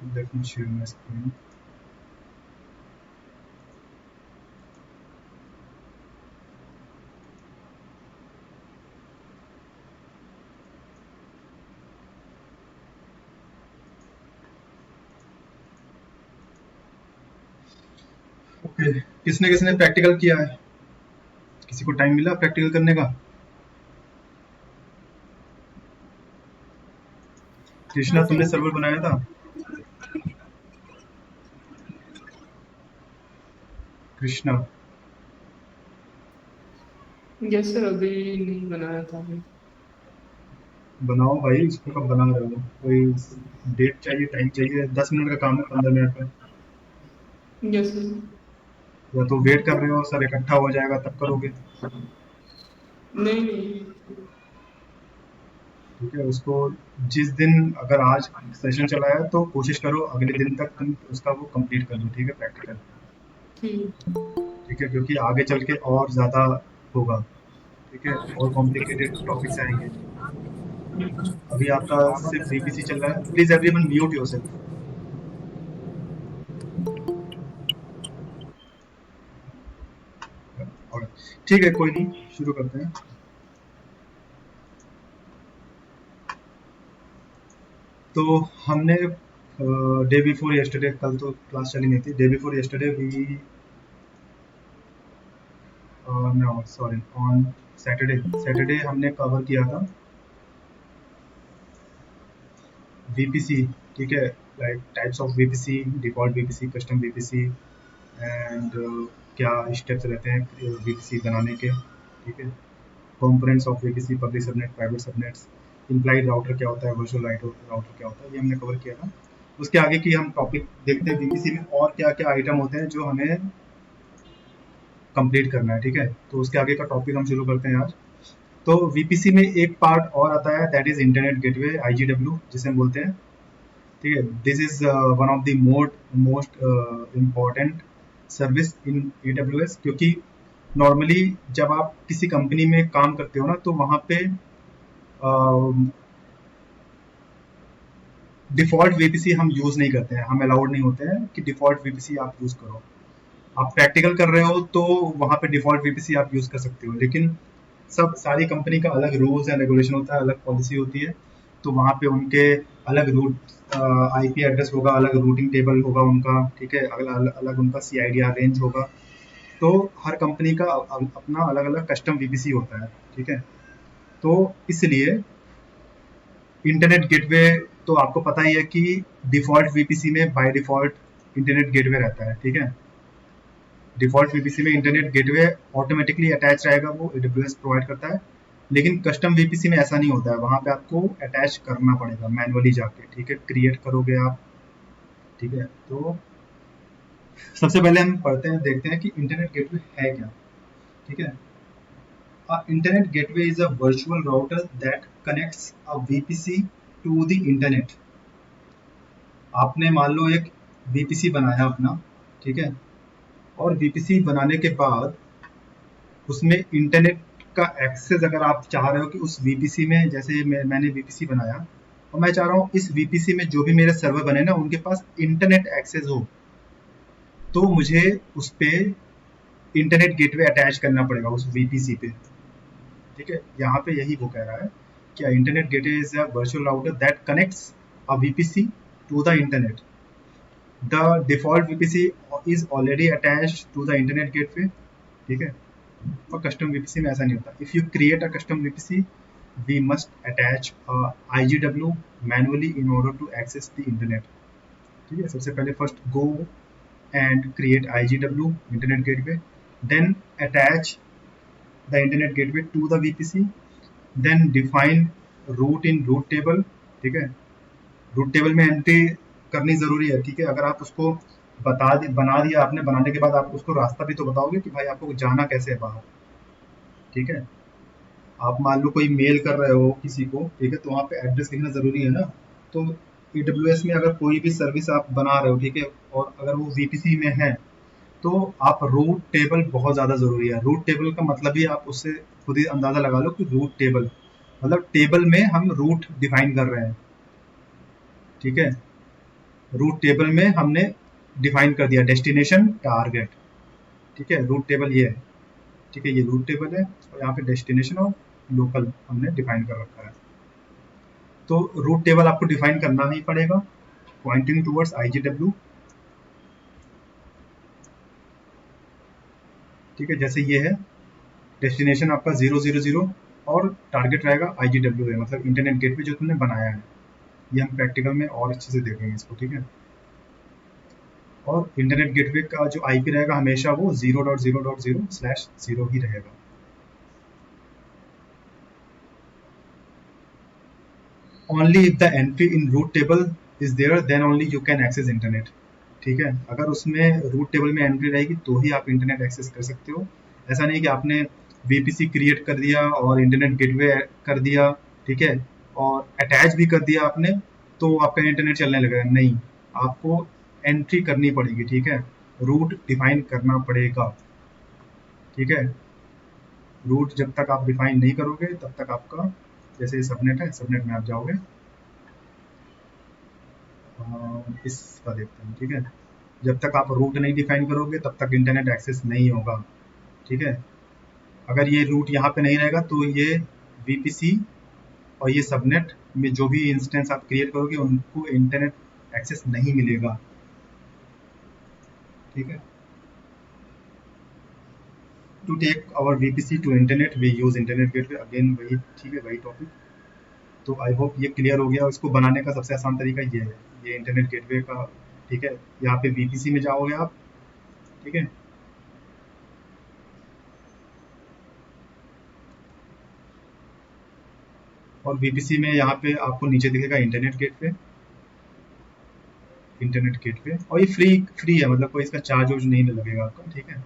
Let me share my screen. Okay, किसने किसने practical किया है? किसी को टाइम मिला प्रैक्टिकल करने का? कृष्णा, हाँ तुमने सर। सर्वर बनाया था? कृष्णा, यस सर, अभी नहीं बनाया था अभी। बनाओ भाई, इसको कब बना रहे हो? कोई डेट चाहिए, टाइम चाहिए, 10 मिनट का काम है, 15 मिनट का। Yes sir. या तो वेट कर रहे हो सर इकट्ठा हो जाएगा तब करोगे? नहीं नहीं। ठीक है, उसको जिस दिन, अगर आज सेशन चला है तो कोशिश करो अगले दिन तक तुम उसका वो कंप्लीट कर लो, ठीक है, प्रैक्टिकल। ठीक। ठीक है, क्योंकि आगे चल के और ज़्यादा होगा। ठीक है, और कॉम्प्लिकेटेड टॉपिक्स आएंगे। अभी आपका सिर्फ बीपीसी चल रहा है, प्लीज एवरीवन म्यूट योरसेल्फ। और ठीक है, कोई नहीं, शुरू करते हैं। तो हमने डे बिफोर यस्टरडे, कल तो क्लास चली नहीं थी, day before yesterday we, no sorry, on Saturday, Saturday हमने कवर किया था वीपीसी। ठीक है, like types of VPC, default VPC, custom VPC, and क्या स्टेप्स रहते हैं वीपीसी बनाने के। ठीक है, components of VPC, public subnet, private subnets, implied router क्या होता है, वर्चुअल राउटर क्या होता है, ये हमने कवर किया था। उसके आगे की हम टॉपिक देखते हैं वीपीसी में और क्या क्या आइटम होते हैं जो हमें कंप्लीट करना है। ठीक है, तो उसके आगे का टॉपिक हम शुरू करते हैं आज। तो वीपीसी में एक पार्ट और आता है, दैट इज इंटरनेट गेटवे, आईजीडब्ल्यू जिसे हम बोलते हैं। ठीक है, this is one of the most important service in AWS, क्योंकि नॉर्मली जब आप किसी कंपनी में काम करते हो ना, तो वहाँ पे डिफ़ॉल्ट वीपीसी हम यूज़ नहीं करते हैं, हम अलाउड नहीं होते हैं कि डिफ़ॉल्ट वीपीसी आप यूज़ करो। आप प्रैक्टिकल कर रहे हो तो वहाँ पे डिफ़ॉल्ट वीपीसी आप यूज़ कर सकते हो, लेकिन सब सारी कंपनी का अलग रूल्स एंड रेगुलेशन होता है, अलग पॉलिसी होती है। तो वहाँ पे उनके अलग रूट, आईपी एड्रेस होगा, अलग रूटिंग टेबल होगा उनका। ठीक है, अलग अलग, अलग उनका सीआईडीआर रेंज होगा। तो हर कंपनी का अपना अलग अलग कस्टम वीपीसी होता है। ठीक है, तो इसलिए इंटरनेट गेटवे, तो आपको पता ही है कि डिफ़ॉल्ट वीपीसी में बाय डिफ़ॉल्ट इंटरनेट गेटवे रहता है। ठीक है, डिफ़ॉल्ट वीपीसी में इंटरनेट गेटवे ऑटोमेटिकली अटैच रहेगा, वो एडब्ल्यूएस प्रोवाइड करता है। लेकिन कस्टम वीपीसी में ऐसा नहीं होता है, वहाँ पे आपको अटैच करना पड़ेगा मैनुअली जाके। ठीक है, क्रिएट करोगे आप। ठीक है, तो सबसे पहले हम पढ़ते हैं, देखते हैं कि इंटरनेट गेटवे है क्या। ठीक है, internet gateway is a virtual router that connects a VPC to the internet. आपने मान लो एक वीपीसी बनाया अपना। ठीक है, और वीपीसी बनाने के बाद उसमें इंटरनेट का एक्सेस अगर आप चाह रहे हो कि उस वीपीसी में, जैसे मैंने वीपीसी बनाया और मैं चाह रहा हूँ इस वीपीसी में जो भी मेरे सर्वर बने ना उनके पास इंटरनेट एक्सेस हो, तो मुझे उस पे इंटरनेट गेटवे अटैच करना पड़ेगा उस वीपीसी पे। ठीक है, यहाँ पे यही वो कह रहा है कि internet gateway is a virtual router that connects a VPC to the internet. The default VPC is already attached to the internet gateway. ठीक है, और कस्टम वीपीसी में ऐसा नहीं होता। If you create a custom VPC, we must attach IGW manually in order to access the internet. ठीक है, सबसे पहले first go and create IGW internet gateway, then attach the internet gateway to the VPC, then define route in route table. ठीक है, root table में entry करनी ज़रूरी है। ठीक है, अगर आप उसको बना दिया आपने, बनाने के बाद आप उसको रास्ता भी तो बताओगे कि भाई आपको जाना कैसे है बाहर। ठीक है, आप मान लो कोई मेल कर रहे हो किसी को, ठीक है, तो वहाँ पे एड्रेस लिखना ज़रूरी है ना। तो AWS में अगर कोई भी सर्विस आप बना रहे हो, ठीक है, और अगर वो वीपीसी में है, तो आप रूट टेबल बहुत ज़्यादा ज़रूरी है। रूट टेबल का मतलब ही आप उससे खुद ही अंदाज़ा लगा लो कि रूट टेबल मतलब टेबल में हम रूट डिफाइन कर रहे हैं। ठीक है, रूट टेबल में हमने डिफाइन कर दिया डेस्टिनेशन टारगेट, ठीक है, रूट टेबल ये है, ठीक है, ये रूट टेबल है और यहाँ पे डेस्टिनेशन और लोकल हमने डिफाइन कर रखा है। तो रूट टेबल आपको डिफाइन करना ही पड़ेगा पॉइंटिंग टूवर्ड्स IGW, ठीक है, जैसे ये है डेस्टिनेशन आपका 000 और टारगेट रहेगा IGW है, मतलब इंटरनेट गेटवे जो तुमने बनाया है। ये हम प्रैक्टिकल में और अच्छे से देखेंगे इसको, ठीक है। और इंटरनेट गेटवे का जो IP रहेगा हमेशा वो 0.0.0/0 ही रहेगा। Only if the entry in root table is there then only you can access internet, ठीक है। अगर उसमें रूट टेबल में एंट्री रहेगी तो ही आप इंटरनेट एक्सेस कर सकते हो। ऐसा नहीं कि आपने VPC क्रिएट कर दिया और इंटरनेट गेटवे कर दिया, ठीक है, और अटैच भी कर दिया आपने तो आपका इंटरनेट चलने लगेगा, नहीं, आपको एंट्री करनी पड़ेगी, ठीक है, रूट डिफाइन करना पड़ेगा, ठीक है। रूट जब तक आप डिफाइन नहीं करोगे तब तक आपका, जैसे सबनेट है, सबनेट में आप जाओगे, इसका देखते हैं, ठीक है, जब तक आप रूट नहीं डिफाइन करोगे तब तक इंटरनेट एक्सेस नहीं होगा, ठीक है। अगर ये रूट यहाँ पे नहीं रहेगा तो ये VPC और ये सबनेट में जो भी इंस्टेंस आप क्रिएट करोगे उनको इंटरनेट एक्सेस नहीं मिलेगा, ठीक है। To take our VPC to internet we use internet gateway, again वही, ठीक है, वही टॉपिक। तो आई होप ये क्लियर हो गया। इसको बनाने का सबसे आसान तरीका ये है, ये इंटरनेट गेटवे का, ठीक है। यहाँ पे VPC में जाओगे आप, ठीक है, और VPC में यहाँ पे आपको नीचे दिखेगा इंटरनेट गेटवे, इंटरनेट गेटवे, और ये फ्री है, मतलब कोई इसका चार्ज वार्ज नहीं लगेगा आपका, ठीक है।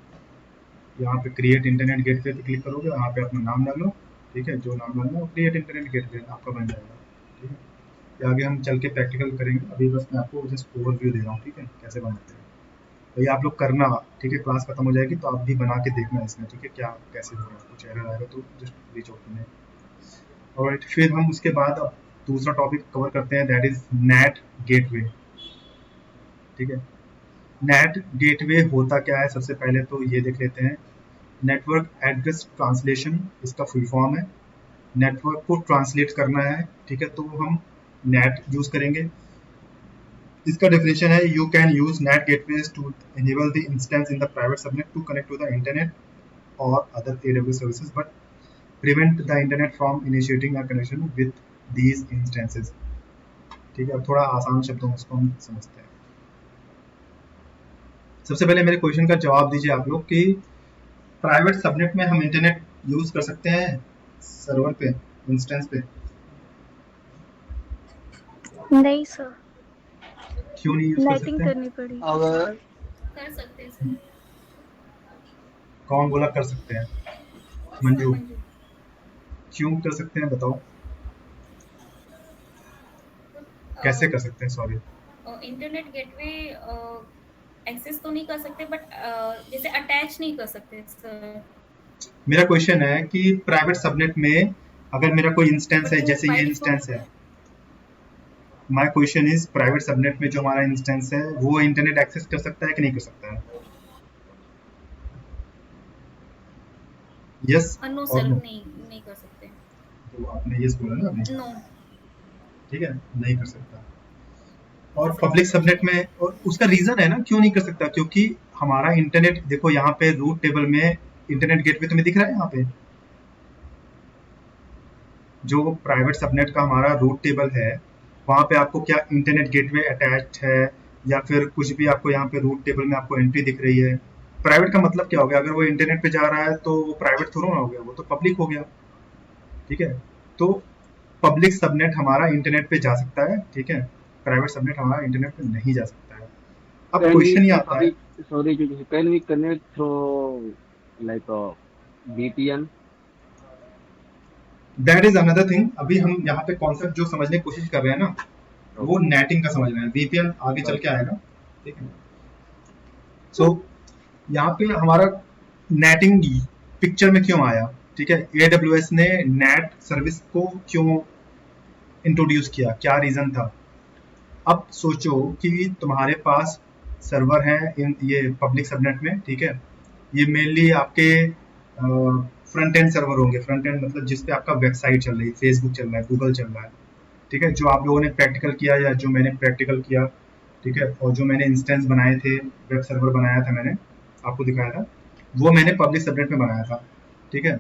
यहाँ पे क्रिएट इंटरनेट गेटवे पे क्लिक करोगे, यहाँ पे अपना नाम डालो, ठीक है, जो नाम डालना है वो क्रिएट इंटरनेट गेटवे आपका बन जाएगा, ठीक है। ये आगे हम चल के प्रैक्टिकल करेंगे, अभी बस मैं आपको जस्ट ओवरव्यू दे रहा हूँ, ठीक है, कैसे बनाते हैं। तो ये आप लोग करना, ठीक है, क्लास खत्म हो जाएगी तो आप भी बना के देखना इसमें, ठीक है, क्या कैसे हो रहा है, कुछ एरर आएगा तो जस्ट रीच आउट करना। ऑलराइट, फिर हम उसके बाद अब दूसरा टॉपिक कवर करते हैं, दैट इज नेट गेटवे, ठीक है। नेट गेटवे होता क्या है, सबसे पहले तो ये देख लेते हैं। नेटवर्क एड्रेस ट्रांसलेशन इसका फुल फॉर्म है, नेटवर्क को ट्रांसलेट करना है, ठीक है, तो हम नेट यूज करेंगे। इसका डेफिनेशन है, you can use NAT gateways to enable the instance in the private subnet to connect to the internet और other AWS services but prevent the internet from initiating a connection with these instances, ठीक है। अब थोड़ा आसान शब्दों में उसको हम समझते हैं। सबसे पहले मेरे क्वेश्चन का जवाब दीजिए आप लोग कि प्राइवेट सबनेट में हम इंटरनेट यूज कर सकते हैं सर्वर पे, इंस्टेंस पे? नहीं सर, क्यों नहीं यूज कर नेटिंग सकते? करनी पड़ेगी। अगर कर सकते हैं सर। कौन बोला कर सकते हैं? मंजू, क्यों कर सकते हैं बताओ, कैसे कर सकते हैं, सॉरी। इंटरनेट गेटवे एक्सेस तो नहीं कर सकते बट जैसे अटैच नहीं कर सकते सर। मेरा क्वेश्चन है कि प्राइवेट सबनेट में अगर मेरा कोई इंस्टेंस है, जैसे ये इंस्टेंस है, my question is private subnet में जो हमारा इंस्टेंस है वो इंटरनेट एक्सेस कर सकता है कि नहीं कर सकता है? यस नो और सर, नो? नहीं कर सकते। तो आपने यस बोला ना अभी, नो, ठीक है, नहीं कर सकता। और पब्लिक सबनेट में, और उसका रीजन है ना क्यों नहीं कर सकता, क्योंकि हमारा इंटरनेट, देखो यहाँ पे रूट टेबल में इंटरनेट गेटवे तुम्हें दिख रहा है, यहाँ पे जो प्राइवेट सबनेट का हमारा रूट टेबल है वहाँ पे आपको क्या इंटरनेट गेटवे अटैच्ड है या फिर कुछ भी आपको यहाँ पे रूट टेबल में आपको एंट्री दिख रही है? प्राइवेट का मतलब क्या हो गया, अगर वो इंटरनेट पे जा रहा है तो वो प्राइवेट थोड़ा ना हो गया, वो तो पब्लिक हो गया, ठीक है। तो पब्लिक सबनेट हमारा इंटरनेट पे जा सकता है, ठीक है, प्राइवेट सबनेट हमारा इंटरनेट पे नहीं जा सकता है। अब क्वेश्चन ये आता है, sorry, can we connect through like a VPN? That is another thing. अभी हम यहाँ पे कॉन्सेप्ट जो समझने की कोशिश कर रहे हैं ना वो नेटिंग का समझ रहे हैं, VPN आगे चल के आएगा, ठीक है। सो यहाँ पे हमारा नेटिंग पिक्चर में क्यों आया, ठीक है, AWS ने नेट सर्विस को क्यों इंट्रोड्यूस किया, क्या रीजन था? अब सोचो कि तुम्हारे पास सर्वर है इन ये पब्लिक सबनेट में, ठीक है। ये मेनली आपके फ्रंट एंड सर्वर होंगे। फ्रंट एंड मतलब जिस पे आपका वेबसाइट चल रही है, फेसबुक चल रहा है, गूगल चल रहा है, ठीक है। जो आप लोगों ने प्रैक्टिकल किया या जो मैंने प्रैक्टिकल किया, ठीक है, और जो मैंने इंस्टेंस बनाए थे, वेब सर्वर बनाया था मैंने, आपको दिखाया था, वो मैंने पब्लिक सबनेट में बनाया था, ठीक है।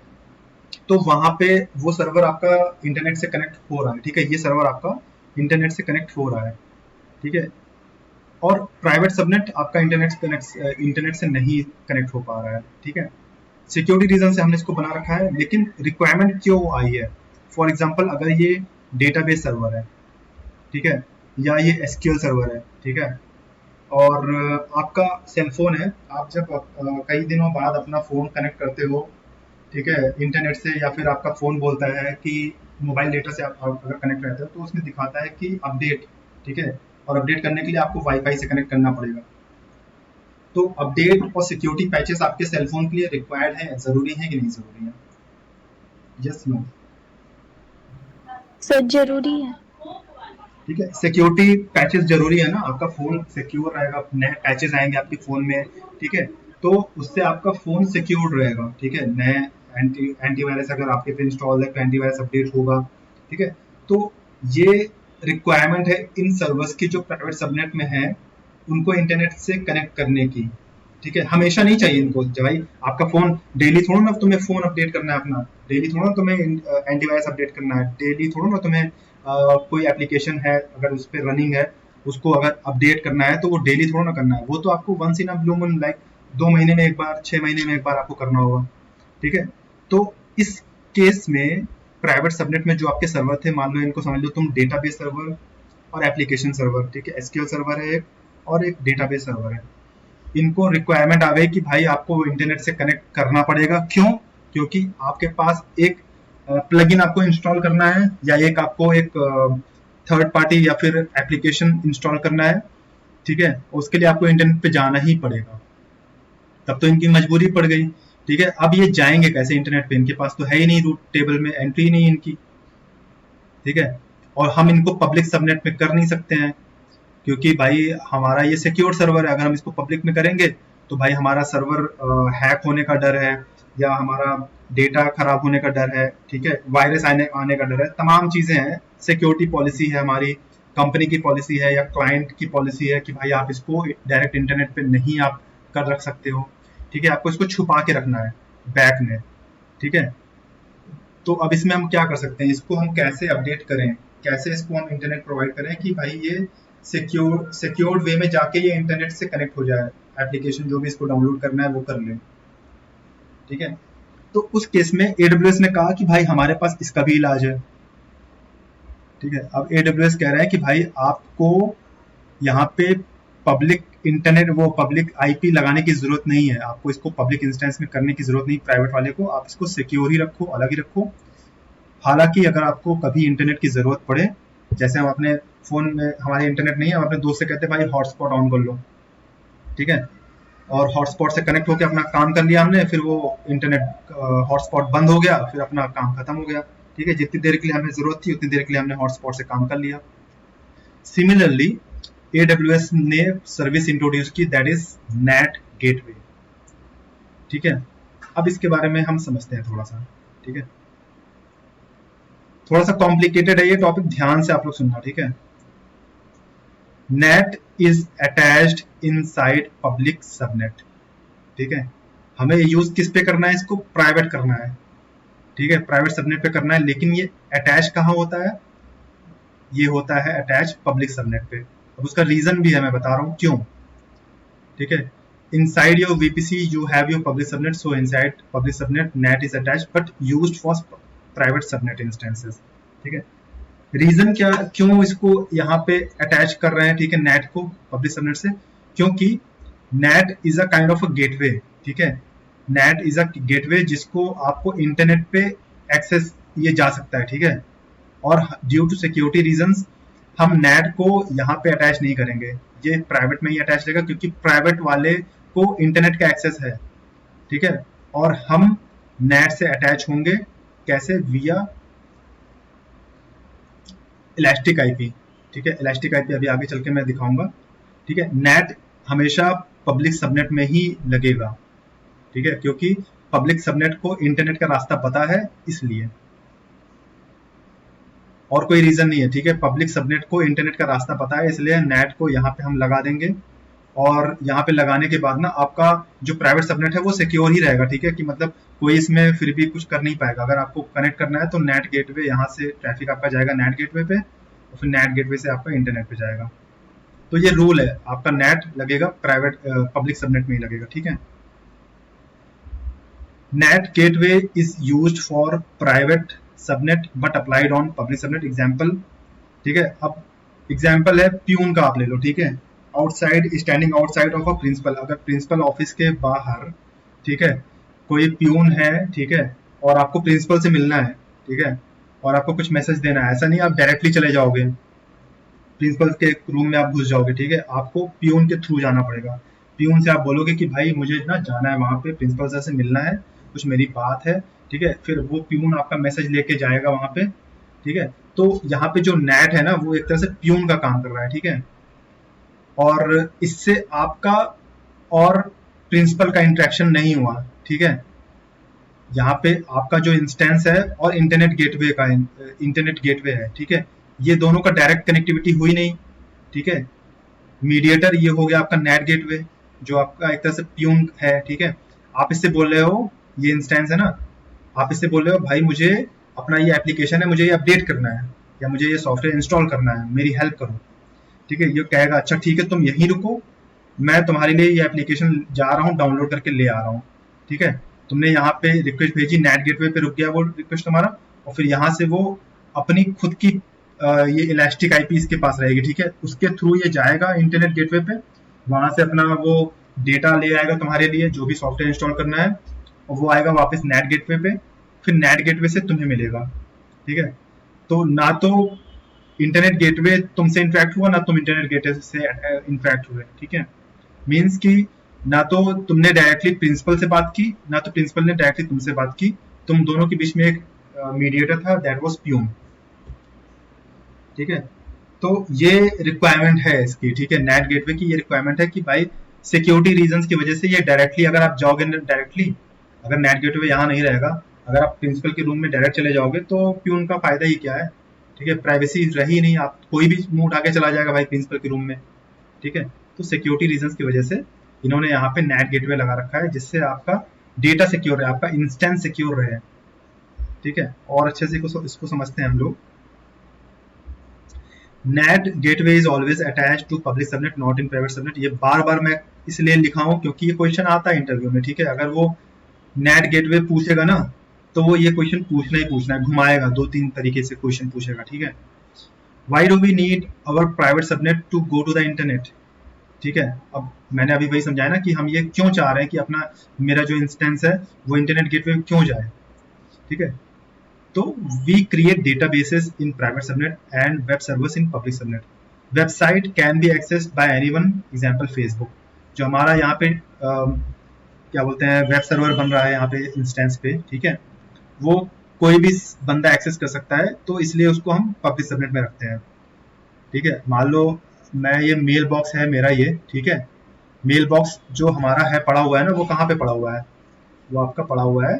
तो वहां पे वो सर्वर आपका इंटरनेट से कनेक्ट हो रहा है, ठीक है। ये सर्वर आपका इंटरनेट से कनेक्ट हो रहा है, ठीक है। और प्राइवेट सबनेट आपका इंटरनेट से नहीं कनेक्ट हो पा रहा है, ठीक है। सिक्योरिटी रीजन से हमने इसको बना रखा है, लेकिन रिक्वायरमेंट क्यों आई है? फॉर एग्जाम्पल अगर ये डेटाबेस सर्वर है, ठीक है, या ये एसक्यूएल सर्वर है, ठीक है, और आपका सेलफोन है, आप जब कई दिनों बाद अपना फोन कनेक्ट करते हो, ठीक है, इंटरनेट से, या फिर आपका फोन बोलता है कि मोबाइल डेटा से आप अगर कनेक्ट रहते हो तो उसमें दिखाता है कि अपडेट, ठीक है, और अपडेट करने के लिए आपको वाईफाई से कनेक्ट करना पड़ेगा। तो अपडेट और सिक्योरिटी पैचेस आपके सेलफोन के लिए रिक्वायर्ड है, जरूरी है कि नहीं जरूरी है? Yes no? सर जरूरी है। ठीक है, सिक्योरिटी पैचेस जरूरी है ना, आपका फोन सिक्योर रहेगा, नए पैचेस आएंगे आपके फोन में, ठीक है, तो उससे आपका फोन सिक्योर रहेगा, ठीक है। नए एंटीवायरस अगर आपके पे इंस्टॉल है तो एंटीवायरस अपडेट होगा, ठीक है। तो ये रिक्वायरमेंट है इन सर्वर्स की जो प्राइवेट सबनेट में है, उनको इंटरनेट से कनेक्ट करने की, ठीक है। हमेशा नहीं चाहिए इनको, जब भाई आपका फोन डेली थोड़ा ना तुम्हें फोन अपडेट करना है अपना, डेली थोड़ा ना तुम्हें एंटीवायरस अपडेट करना है, डेली थोड़ा ना तुम्हें कोई एप्लीकेशन है अगर उस पर रनिंग है उसको अगर अपडेट करना है तो वो डेली थोड़ा ना करना है, वो तो आपको once in a blue moon, like 2 महीने में एक बार, 6 महीने में एक बार आपको करना होगा, ठीक है। तो इस केस में प्राइवेट सबनेट में जो आपके सर्वर थे, मान लो इनको समझ लो तुम डेटाबेस सर्वर और एप्लीकेशन सर्वर, ठीक है, एसक्यूएल सर्वर है एक और एक डेटाबेस सर्वर है। इनको रिक्वायरमेंट आ गई कि भाई आपको इंटरनेट से कनेक्ट करना पड़ेगा। क्यों? क्योंकि आपके पास एक प्लगइन आपको इंस्टॉल करना है, या एक आपको एक थर्ड पार्टी या फिर एप्लीकेशन इंस्टॉल करना है, ठीक है, उसके लिए आपको इंटरनेट पे जाना ही पड़ेगा। तब तो इनकी मजबूरी पड़ गई, ठीक है। अब ये जाएंगे कैसे इंटरनेट पे? इनके पास तो है ही नहीं, रूट टेबल में एंट्री नहीं इनकी, ठीक है। और हम इनको पब्लिक सबनेट में कर नहीं सकते हैं, क्योंकि भाई हमारा ये सिक्योर सर्वर है, अगर हम इसको पब्लिक में करेंगे तो भाई हमारा सर्वर हैक होने का डर है, या हमारा डेटा खराब होने का डर है, ठीक है, वायरस आने का डर है, तमाम चीजें हैं। सिक्योरिटी पॉलिसी है हमारी, कंपनी की पॉलिसी है या क्लाइंट की पॉलिसी है कि भाई आप इसको डायरेक्ट इंटरनेट पे नहीं आप कर रख सकते हो, ठीक है, आपको इसको छुपा के रखना है बैक में, ठीक है। तो अब इसमें हम क्या कर सकते हैं, इसको हम कैसे अपडेट करें, कैसे इसको हम इंटरनेट प्रोवाइड करें कि भाई ये सिक्योर्ड वे में जाके ये इंटरनेट से कनेक्ट हो जाए, एप्लीकेशन जो भी इसको डाउनलोड करना है वो कर ले, ठीक है। तो उस केस में AWS ने कहा कि भाई हमारे पास इसका भी इलाज है, ठीक है। अब AWS कह रहा है कि भाई आपको यहाँ पे पब्लिक इंटरनेट, वो पब्लिक आईपी लगाने की जरूरत नहीं है, आपको इसको पब्लिक इंस्टेंस में करने की जरूरत नहीं, प्राइवेट वाले को आप इसको सिक्योर ही रखो, अलग ही रखो। हालांकि अगर आपको कभी इंटरनेट की जरूरत पड़े, जैसे हम अपने फोन में हमारे इंटरनेट नहीं है, हम अपने दोस्त से कहते हैं भाई हॉटस्पॉट ऑन कर लो, ठीक है, और हॉटस्पॉट से कनेक्ट होकर अपना काम कर लिया हमने, फिर वो इंटरनेट हॉटस्पॉट बंद हो गया, फिर अपना काम खत्म हो गया, ठीक है। जितनी देर के लिए हमें जरूरत थी उतनी देर के लिए हमने हॉटस्पॉट से काम कर लिया। सिमिलरली AWS ने सर्विस इंट्रोड्यूस की, दैट इज नेट गेटवे, ठीक है। अब इसके बारे में हम समझते हैं थोड़ा सा, ठीक है। थोड़ा सा कॉम्प्लिकेटेड है ये टॉपिक, ध्यान से आप लोग सुनना, ठीक है। Net is attached inside public subnet, ठीक है। हमें यूज किस पे करना है, इसको प्राइवेट करना है, ठीक है, प्राइवेट सबनेट पे करना है, लेकिन ये अटैच कहाँ होता है? ये होता है अटैच पब्लिक सबनेट पे। अब उसका रीजन भी है, मैं बता रहा हूँ क्यों, ठीक है। inside your VPC you have your public subnet, so inside public subnet NAT is attached but used for private subnet instances, ठीक है। रीजन क्या, क्यों इसको यहाँ पे अटैच कर रहे हैं, ठीक है, नेट को पब्लिक सबनेट से? क्योंकि net is a kind of a gateway, ठीक है। नेट इज अ गेटवे जिसको आपको इंटरनेट पे एक्सेस ये जा सकता है, ठीक है। और ड्यू टू सिक्योरिटी रीजंस हम नेट को यहाँ पे अटैच नहीं करेंगे, ये प्राइवेट में ही अटैच रहेगा, क्योंकि प्राइवेट वाले को इंटरनेट का एक्सेस है, ठीक है। और हम नेट से अटैच होंगे कैसे? विया इलास्टिक आईपी, ठीक है, इलास्टिक आईपी अभी आगे चल के मैं दिखाऊंगा। ठीक है, नेट हमेशा पब्लिक सबनेट में ही लगेगा। ठीक है, क्योंकि पब्लिक सबनेट को इंटरनेट का रास्ता पता है, इसलिए, और कोई रीजन नहीं है। ठीक है, पब्लिक सबनेट को इंटरनेट का रास्ता पता है, इसलिए नेट को यहाँ पे हम लगा देंगे। और यहाँ पे लगाने के बाद ना आपका जो प्राइवेट सबनेट है वो सिक्योर ही रहेगा। ठीक है, कि मतलब कोई इसमें फिर भी कुछ कर नहीं पाएगा। अगर आपको कनेक्ट करना है तो नेट गेटवे, यहाँ से ट्रैफिक आपका जाएगा नेट गेटवे पे, और फिर नेट गेटवे से आपका इंटरनेट पे जाएगा। तो ये रूल है, आपका नेट लगेगा प्राइवेट पब्लिक सबनेट में ही लगेगा। ठीक है, net gateway is used for private subnet but applied on public subnet. Example, ठीक है, अब एग्जाम्पल है प्यून का, आप ले लो। ठीक है, outside, standing outside of a principal, अगर प्रिंसिपल ऑफिस के बाहर, ठीक है, कोई प्यून है, ठीक है, और आपको प्रिंसिपल से मिलना है, ठीक है, और आपको कुछ मैसेज देना है, ऐसा नहीं आप डायरेक्टली चले जाओगे प्रिंसिपल के रूम में आप घुस जाओगे। ठीक है, आपको प्यून के थ्रू जाना पड़ेगा। प्यून से आप बोलोगे कि भाई मुझे ना जाना है वहां पे, प्रिंसिपल सर से मिलना है, कुछ मेरी बात है। ठीक है, फिर वो प्यून आपका मैसेज लेके जाएगा वहां पे। ठीक है, तो यहाँ पे जो नेट है ना वो एक तरह से प्यून का काम कर रहा है। ठीक है, और इससे आपका और प्रिंसिपल का इंटरेक्शन नहीं हुआ। ठीक है, यहाँ पे आपका जो इंस्टेंस है और इंटरनेट गेटवे है, ठीक है, ये दोनों का डायरेक्ट कनेक्टिविटी हुई नहीं। ठीक है, मीडिएटर ये हो गया आपका नेट गेटवे, जो आपका एक तरह से प्यून है। ठीक है, आप इससे बोल रहे हो, ये इंस्टेंस है ना, आप इससे बोल रहे हो भाई मुझे अपना ये एप्लीकेशन है, मुझे ये अपडेट करना है, या मुझे ये सॉफ्टवेयर इंस्टॉल करना है, मेरी हेल्प करो। ठीक है, ये कहेगा अच्छा ठीक है तुम यहीं रुको, मैं तुम्हारे लिए ये एप्लीकेशन जा रहा हूँ डाउनलोड करके ले आ रहा हूँ। ठीक है, तुमने यहाँ पे रिक्वेस्ट भेजी, नेट गेटवे पे रुक गया वो रिक्वेस्ट तुम्हारा, और फिर यहाँ से वो अपनी खुद की ये इलास्टिक आईपी इसके पास रहेगी। ठीक है, उसके थ्रू ये जाएगा इंटरनेट गेटवे पे, वहां से अपना वो डेटा ले आएगा तुम्हारे लिए, जो भी सॉफ्टवेयर इंस्टॉल करना है, और वो आएगा वापस नेट गेटवे पे, फिर नेट गेटवे से तुम्हें मिलेगा। ठीक है, तो ना तो इंटरनेट गेटवे तुमसे इंटरेक्ट हुआ, ना तुम इंटरनेट गेटवे से इंटरेक्ट हुए। ठीक है, मीन्स कि ना तो तुमने डायरेक्टली प्रिंसिपल से बात की, ना तो प्रिंसिपल ने डायरेक्टली तुमसे बात की, तुम दोनों के बीच में एक मीडिएटर था, दैट वाज प्यून। ठीक है, तो ये रिक्वायरमेंट है इसकी। ठीक है, नेट गेटवे की ये रिक्वायरमेंट है कि भाई सिक्योरिटी रीजंस की वजह से ये डायरेक्टली, अगर आप जाओगे डायरेक्टली, अगर नेट गेटवे यहाँ नहीं रहेगा, अगर आप प्रिंसिपल के रूम में डायरेक्ट चले जाओगे तो प्यून का फायदा ही क्या है। ठीक है, प्राइवेसी रही नहीं, आप कोई भी मुंह उठा के चला जाएगा भाई प्रिंसिपल के रूम में। ठीक है, तो सिक्योरिटी रीजंस की वजह से इन्होंने यहाँ पे नेट गेटवे लगा रखा है, जिससे आपका डेटा सिक्योर है, आपका इंस्टेंस सिक्योर रहे। ठीक है, और अच्छे से इसको समझते हैं हम लोग। NAT gateway is always attach to public subnet, not in private subnet. ये बार बार मैं इसलिए लिखा हूं क्योंकि ये क्वेश्चन आता है इंटरव्यू में। ठीक है, अगर वो नेट गेटवे पूछेगा ना तो वो ये क्वेश्चन पूछना ही पूछना है, घुमाएगा, 2-3 तरीके से क्वेश्चन पूछेगा। ठीक है, why do we need our private subnet to go to the internet. ठीक है, अब मैंने अभी वही समझाया ना कि हम ये क्यों चाह रहे हैं कि अपना मेरा जो इंस्टेंस है वो इंटरनेट गेटवे क्यों जाए। ठीक है, तो we create databases in private subnet and web servers in public subnet. Website can be accessed by anyone, example Facebook. जो हमारा यहाँ पे क्या बोलते हैं वेब सर्वर बन रहा है यहाँ पे इंस्टेंस पे, ठीक है, वो कोई भी बंदा एक्सेस कर सकता है, तो इसलिए उसको हम पब्लिक सबनेट में रखते हैं। ठीक है, मान लो मैं ये मेल बॉक्स है मेरा ये, ठीक है, मेल बॉक्स जो हमारा है पड़ा हुआ है ना, वो कहाँ पे पड़ा हुआ है, वो आपका पड़ा हुआ है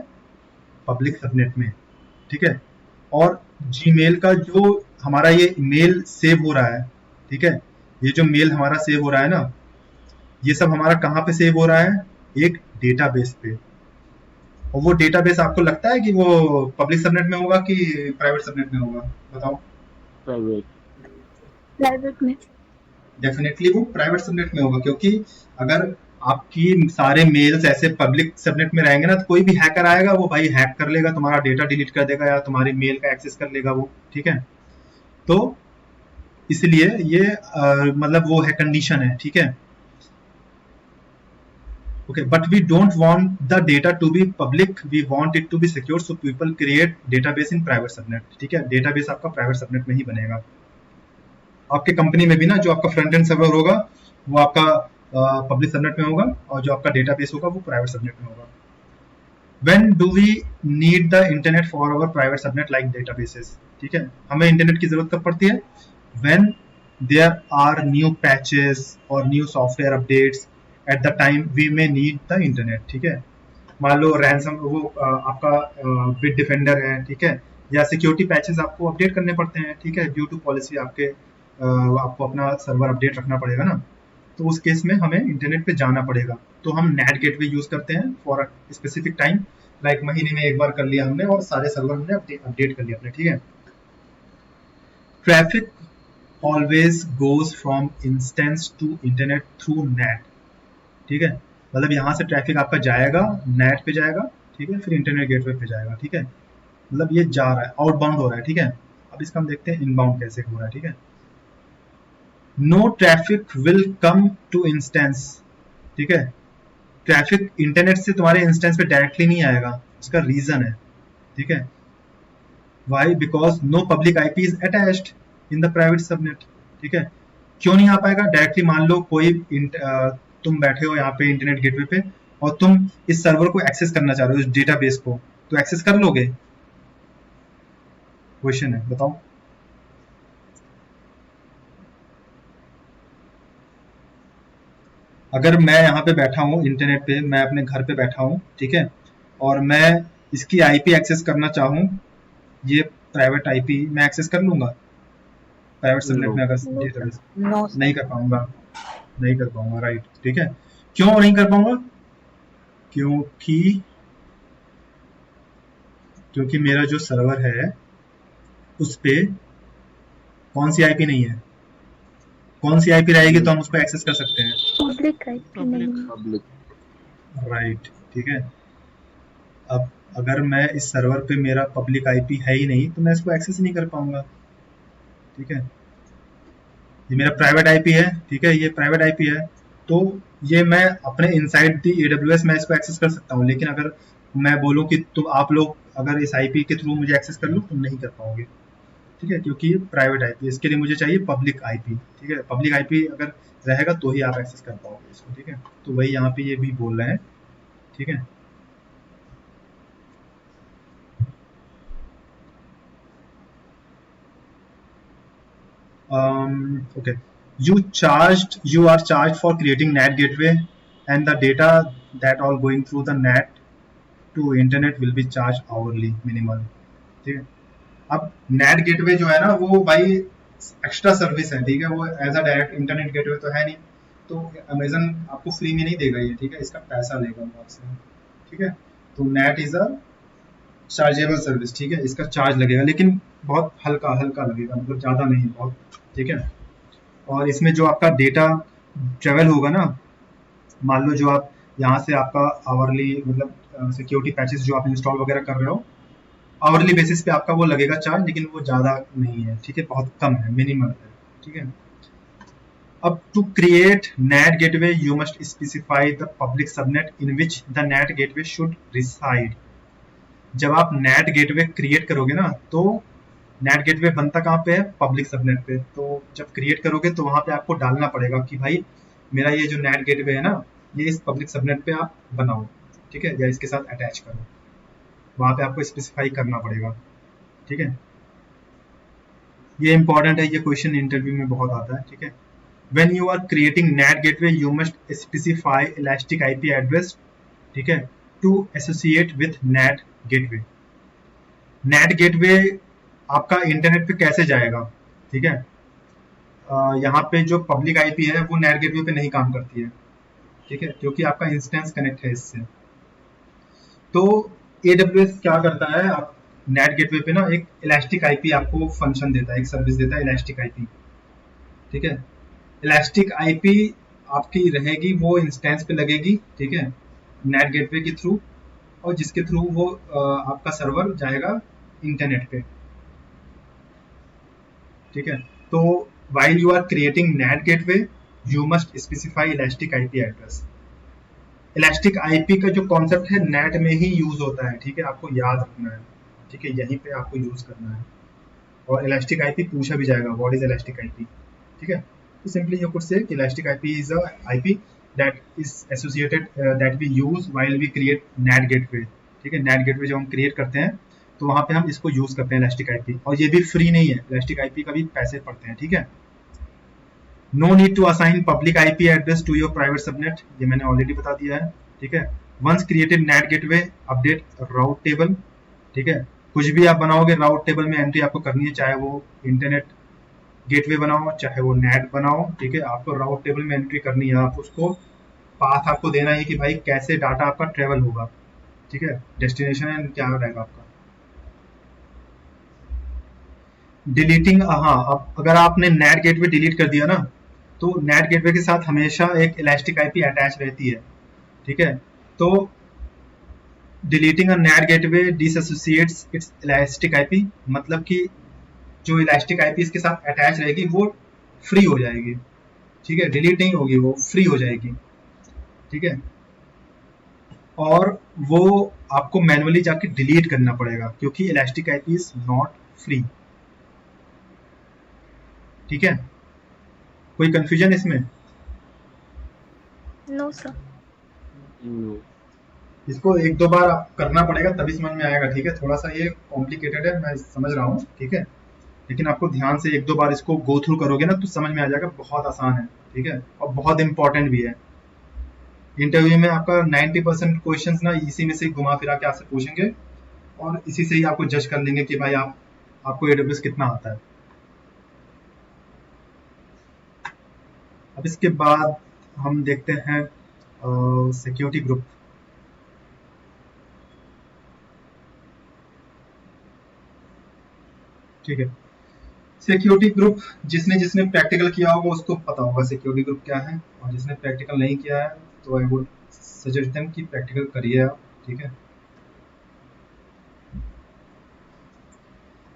पब्लिक सबनेट में। ठीक है, और जीमेल का जो हमारा ये मेल सेव हो रहा है, ठीक है, ये जो मेल हमारा सेव हो रहा है ना, ये सब हमारा कहाँ पे सेव हो रहा है, एक डेटाबेस पे। और वो डेटाबेस आपको लगता है कि वो पब्लिक सबनेट में होगा कि प्राइवेट सबनेट में होगा, बताओ। प्राइवेट में। डेफिनेटली वो प्राइवेट सबनेट में होगा, क्योंकि अगर आपकी सारे मेल्स ऐसे पब्लिक सबनेट में रहेंगे ना, तो कोई भी हैकर आएगा वो भाई हैक कर लेगा, तुम्हारा डेटा डिलीट कर देगा या तुम्हारी मेल का एक्सेस कर लेगा वो। ठीक है, तो इसलिए ये मतलब वो है कंडीशन है। ठीक है, okay, but we don't want the data to be public, we want it to be secure, so people create database in private subnet. ठीक है, डेटाबेस आपका प्राइवेट सबनेट में ही बनेगा। आपके कंपनी में भी ना जो आपका फ्रंट एंड सर्वर होगा वो आपका पब्लिक सबनेट में होगा, और जो आपका डेटाबेस होगा वो प्राइवेट सबनेट में होगा। When do we need the internet for our private subnet like databases? ठीक है, हमें इंटरनेट की जरूरत कब पड़ती है? When there are new patches or new software updates at the time we may need the internet, ठीक है। मान लो रैंसम वो आपका बिट डिफेंडर है, ठीक है, या सिक्योरिटी पैचेस आपको अपडेट करने पड़ते हैं, ठीक है, ड्यू टू पॉलिसी आपके आपको अपना सर्वर अपडेट रखना पड़ेगा ना, तो उस केस में हमें इंटरनेट पे जाना पड़ेगा। तो हम नेट गेटवे यूज करते हैं for a specific time, like महीने में एक बार कर लिया हमने और सारे सर्वर हमने अपडेट कर लिया अपने, ठीक है। Traffic always goes from instance to internet through NAT, ठीक है, मतलब यहाँ से ट्रैफिक आपका जाएगा नेट पे जाएगा, ठीक है, फिर इंटरनेट गेटवे पे जाएगा, ठीक है, मतलब ये जा रहा है, आउटबाउंड हो रहा है, ठीक है। अब इसका हम देखते हैं इनबाउंड कैसे हो रहा है, ठीक है। No traffic will come to instance, ठीक है, ट्रैफिक इंटरनेट से तुम्हारे इंस्टेंस पे डायरेक्टली नहीं आएगा, उसका रीजन है, ठीक है, why, because no public IP is attached in the private subnet, ठीक है। क्यों नहीं आ पाएगा डायरेक्टली? मान लो कोई तुम बैठे हो यहाँ पे इंटरनेट गेटवे पे और तुम इस सर्वर को एक्सेस करना चाह रहे हो, इस डेटाबेस को, तो एक्सेस कर लोगे? क्वेश्चन है, बताओ। अगर मैं यहाँ पे बैठा हूँ इंटरनेट पे, मैं अपने घर पे बैठा हूँ, ठीक है, और मैं इसकी आईपी एक्सेस करना चाहूँ, ये प्राइवेट आईपी मैं एक्सेस कर लूंगा प्राइवेट सबनेट में? अगर डेटाबेस नहीं कर पाऊंगा, नहीं कर पाऊंगा, राइट, ठीक है। क्यों नहीं कर पाऊंगा? क्योंकि मेरा जो सर्वर है उस पे कौन सी आईपी नहीं है, कौन सी आईपी रहेगी तो हम उसको एक्सेस कर सकते हैं? पब्लिक आईपी नहीं। पब्लिक, राइट, ठीक है। अब अगर मैं इस सर्वर पे मेरा पब्लिक आईपी है ही नहीं तो मैं इसको एक्सेस नहीं कर पाऊंगा, ठीक है। ये मेरा प्राइवेट आईपी है, ठीक है, ये प्राइवेट आईपी है, तो ये मैं अपने इनसाइड दी एडब्ल्यूएस में इसको एक्सेस कर सकता हूँ, लेकिन अगर मैं बोलूँ कि तुम आप लोग अगर इस आईपी के थ्रू मुझे एक्सेस कर लो, तुम नहीं कर पाओगे, ठीक है, क्योंकि ये प्राइवेट आईपी, इसके लिए मुझे चाहिए पब्लिक आईपी, ठीक है। पब्लिक आईपी अगर रहेगा तो ही आप एक्सेस कर पाओगे इसको, ठीक है। तो वही यहाँ पे ये भी बोल रहे हैं, ठीक है। Okay, you are charged for creating NAT gateway and the data that all going through the NAT to internet will be charged hourly minimal, ठीक है। अब NAT गेटवे जो है ना वो भाई एक्स्ट्रा सर्विस है, ठीक है, वो as a direct internet gateway तो है नहीं, तो अमेजन आपको फ्री में नहीं देगा ये, ठीक है, इसका पैसा लेगा वो आपसे, ठीक है। तो NAT is a chargeable service, ठीक है, इसका चार्ज लगेगा, लेकिन बहुत हल्का हल्का लगेगा, मतलब ज़्यादा नहीं, बहुत, ठीक है। और इसमें जो आपका डेटा ट्रेवल होगा ना, मान लो जो आप यहाँ से आपका आवरली मतलब सिक्योरिटी पैचेस जो आप इंस्टॉल वगैरह कर रहे हो, आवरली बेसिस पे आपका वो लगेगा चार्ज, लेकिन वो ज़्यादा नहीं है, ठीक है, बहुत कम है, मिनिमल है, ठीक है। अब to create NAT gateway you must specify the public subnet in which the NAT gateway should reside. जब आप NAT गेटवे क्रिएट करोगे ना, तो NAT गेटवे बनता कहाँ पे है? पब्लिक सबनेट पे। तो जब क्रिएट करोगे तो वहाँ पे आपको डालना पड़ेगा कि भाई मेरा ये जो NAT गेटवे है ना, ये इस पब्लिक सबनेट पे आप बनाओ, ठीक है, या इसके साथ अटैच करो, वहाँ पे आपको स्पेसिफाई करना पड़ेगा, ठीक है। ये इंपॉर्टेंट है, ये क्वेश्चन इंटरव्यू में बहुत आता है, ठीक है। When you are creating NAT gateway, you must specify elastic IP address, ठीक है, to associate with NAT gateway. NAT gateway आपका इंटरनेट पे कैसे जाएगा, ठीक है। यहाँ पे जो पब्लिक आईपी है वो NAT गेटवे पे नहीं काम करती है, ठीक है, क्योंकि आपका इंस्टेंस कनेक्ट है इससे। तो AWS क्या करता है, आप NAT गेटवे पे ना एक इलास्टिक आईपी आपको फंक्शन देता है, एक सर्विस देता है इलास्टिक आईपी, ठीक है। इलास्टिक आईपी आपकी रहेगी, वो इंस्टेंस पे लगेगी, ठीक है, NAT गेटवे के थ्रू, और जिसके थ्रू वो आपका सर्वर जाएगा इंटरनेट पे, ठीक है। तो while you are creating NAT gateway you must specify elastic IP address. Elastic IP का जो कॉन्सेप्ट है NAT में ही यूज होता है, ठीक है, आपको याद रखना है, ठीक है, यहीं पे आपको यूज करना है। और इलास्टिक आईपी पूछा भी जाएगा, व्हाट इज इलास्टिक आईपी, ठीक है। तो simply you could say elastic IP is a IP that is associated that we use while we create NAT gateway, ठीक है। NAT गेटवे जब हम क्रिएट करते हैं तो वहाँ पे हम इसको यूज करते हैं इलास्टिक आईपी, और ये भी फ्री नहीं है, इलास्टिक आईपी का भी पैसे पड़ते हैं, ठीक है। No need to assign public IP address to your private subnet, ये मैंने ऑलरेडी बता दिया है, ठीक है। Once created NAT gateway update route table, ठीक है। कुछ भी आप बनाओगे राउट टेबल में एंट्री आपको करनी है, चाहे वो इंटरनेट गेटवे बनाओ चाहे वो नेट बनाओ, ठीक है। आपको राउट टेबल में एंट्री करनी है, आप उसको पाथ आपको देना है कि भाई कैसे डाटा आपका ट्रेवल होगा, ठीक है, डेस्टिनेशन एंड क्या रहेगा आपका। डिलीटिंग, हाँ, अब अगर आपने नेट गेटवे डिलीट कर दिया ना, तो नेट गेटवे के साथ हमेशा एक इलास्टिक आईपी अटैच रहती है, ठीक है। तो deleting a NAT gateway disassociates its elastic IP, मतलब कि जो इलास्टिक आईपी इसके साथ अटैच रहेगी वो फ्री हो जाएगी, ठीक है, डिलीट नहीं होगी, वो फ्री हो जाएगी, ठीक है। और वो आपको मैनुअली जाके डिलीट करना पड़ेगा क्योंकि elastic IP is not free, ठीक है। कोई कंफ्यूजन इसमें? No sir. No. इसको एक दो बार आप करना पड़ेगा तभी समझ में आएगा, ठीक है। थोड़ा सा ये कॉम्प्लिकेटेड है, मैं समझ रहा हूँ, ठीक है, लेकिन आपको ध्यान से एक दो बार इसको गो थ्रू करोगे ना तो समझ में आ जाएगा, बहुत आसान है, ठीक है, और बहुत इंपॉर्टेंट भी है। इंटरव्यू में आपका 90% क्वेश्चंस ना इसी में से घुमा फिरा के आपसे पूछेंगे और इसी से ही आपको जज कर लेंगे कि भाई आपको एडब्ल्यूएस कितना आता है। अब इसके बाद हम देखते हैं सिक्योरिटी ग्रुप। ठीक है, सिक्योरिटी ग्रुप जिसने जिसने प्रैक्टिकल किया होगा उसको पता होगा सिक्योरिटी ग्रुप क्या है, और जिसने प्रैक्टिकल नहीं किया है तो आई वुड सजेस्ट देम कि प्रैक्टिकल करिए आप, ठीक है।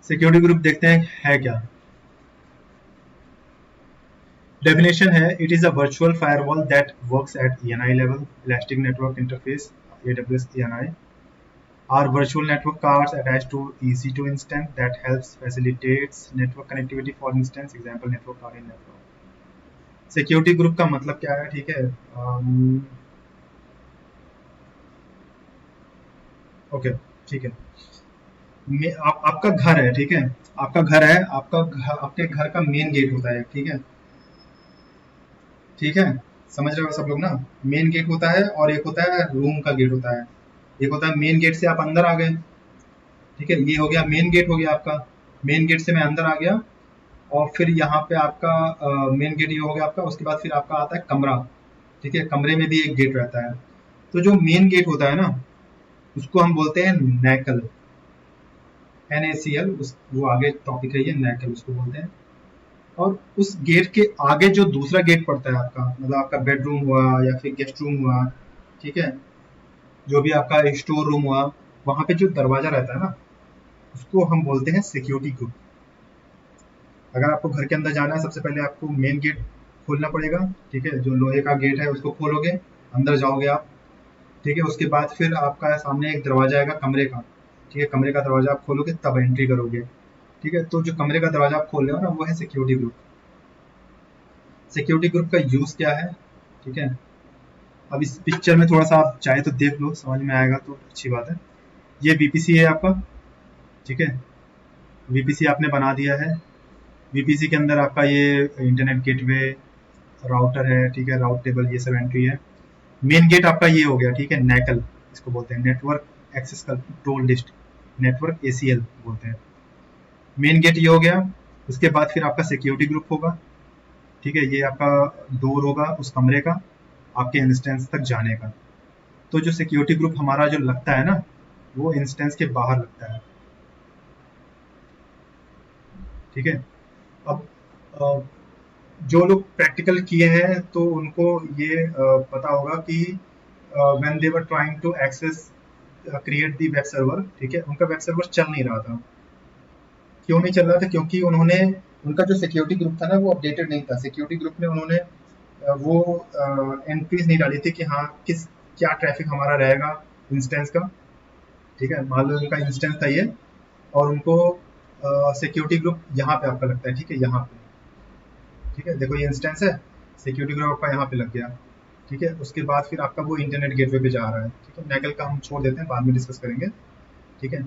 सिक्योरिटी ग्रुप देखते हैं है क्या। डेफिनेशन है, it is a virtual firewall that works at ENI level, elastic network interface, AWS ENI are virtual network cards attached to EC2 instance that helps facilitates network connectivity, for instance example network card in network। Security group का मतलब क्या है, ठीक है, okay, ठीक है। आपका घर है, ठीक है, आपका घर है, आपके घर का मेन गेट होता है, ठीक है, ठीक है, समझ रहे हो सब लोग ना। मेन गेट होता है और एक होता है रूम का गेट होता है। एक होता है मेन गेट से आप अंदर आ गए, ठीक है, ये हो गया मेन गेट हो गया आपका, मेन गेट से मैं अंदर आ गया और फिर यहाँ पे आपका मेन गेट ये हो गया आपका। उसके बाद फिर आपका आता है कमरा, ठीक है, कमरे में भी एक गेट रहता है। तो जो मेन गेट होता है ना उसको हम बोलते हैं नैकल, NACL, वो आगे टॉपिक है ये, नैकल उसको बोलते हैं। और उस गेट के आगे जो दूसरा गेट पड़ता है आपका, मतलब आपका बेडरूम हुआ या फिर गेस्ट रूम हुआ, ठीक है, जो भी आपका स्टोर रूम हुआ, वहां पे जो दरवाजा रहता है ना उसको हम बोलते हैं सिक्योरिटी ग्रुप। अगर आपको घर के अंदर जाना है सबसे पहले आपको मेन गेट खोलना पड़ेगा, ठीक है, जो लोहे का गेट है उसको खोलोगे, अंदर जाओगे आप, ठीक है। उसके बाद फिर आपका सामने एक दरवाजा आएगा कमरे का, ठीक है, कमरे का दरवाजा आप खोलोगे तब एंट्री करोगे, ठीक है। तो जो कमरे का दरवाजा आप खोल रहे हो ना वो है सिक्योरिटी ग्रुप। सिक्योरिटी ग्रुप का यूज क्या है, ठीक है, अब इस पिक्चर में थोड़ा सा आप चाहे तो देख लो, समझ में आएगा तो अच्छी बात है। ये VPC है आपका, ठीक है, VPC आपने बना दिया है। VPC के अंदर आपका ये इंटरनेट गेटवे राउटर है, ठीक है, राउट टेबल ये सब एंट्री है। मेन गेट आपका ये हो गया, ठीक है, नैकल इसको बोलते हैं, network access control list, network ACL बोलते हैं। मेन गेट ये हो गया। उसके बाद फिर आपका सिक्योरिटी ग्रुप होगा, ठीक है, ये आपका डोर होगा उस कमरे का आपके इंस्टेंस तक जाने का। तो जो सिक्योरिटी ग्रुप हमारा जो लगता है ना वो इंस्टेंस के बाहर लगता है, ठीक है। अब जो लोग प्रैक्टिकल किए हैं तो उनको ये पता होगा कि when they were trying to access create the web server, ठीक है, उनका वेब सर्वर चल नहीं रहा था। क्यों नहीं चल रहा था? क्योंकि उन्होंने उनका जो सिक्योरिटी ग्रुप था ना वो अपडेटेड नहीं था। सिक्योरिटी ग्रुप में उन्होंने वो एंट्रीज नहीं डाली थी कि हाँ क्या ट्रैफिक हमारा रहेगा इंस्टेंस का, ठीक है। मान लो उनका इंस्टेंस था ये और उनको सिक्योरिटी ग्रुप यहाँ पे आपका लगता है, ठीक है, यहाँ पे, ठीक है, देखो ये इंस्टेंस है, सिक्योरिटी ग्रुप आपका यहाँ पे लग गया, ठीक है। उसके बाद फिर आपका वो इंटरनेट गेटवे पे जा रहा है, ठीक है। नैकल का हम छोड़ देते हैं, बाद में डिस्कस करेंगे, ठीक है।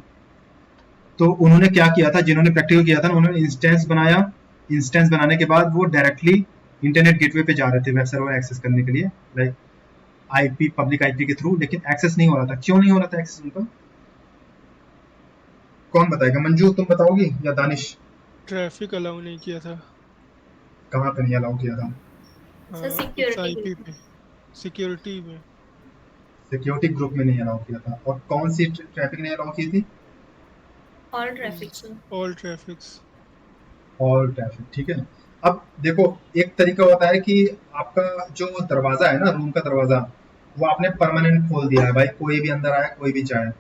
तो उन्होंने क्या किया था, जिन्होंने प्रैक्टिकल किया था ना उन्होंने इंस्टेंस बनाया। इंस्टेंस बनाने के बाद वो डायरेक्टली इंटरनेट गेटवे पे जा रहे थे वेब सर्वर एक्सेस करने के लिए, लाइक आईपी, पब्लिक आईपी के थ्रू, लेकिन एक्सेस नहीं हो रहा था। क्यों नहीं हो रहा था एक्सेस उनका? कौन बताएगा? मंजू तुम बताओगी या दानिश? ट्रैफिक अलाउ नहीं किया था। कहाँ पे नहीं अलाउ किया था? सर उस सिक्योरिटी आईपी पे, सिक्योरिटी में। सिक्योरिटी ग्रुप में नहीं अलाउ किया था। और कौन सी ट्रैफिक नहीं अलाउ की थी? All traffic sir. All traffics. All traffic, ठीक है। अब देखो, एक तरीका होता है कि आपका जो दरवाजा है ना, रूम का दरवाजा, वो आपने परमानेंट खोल दिया है, भाई कोई भी अंदर आए, कोई भी जाए,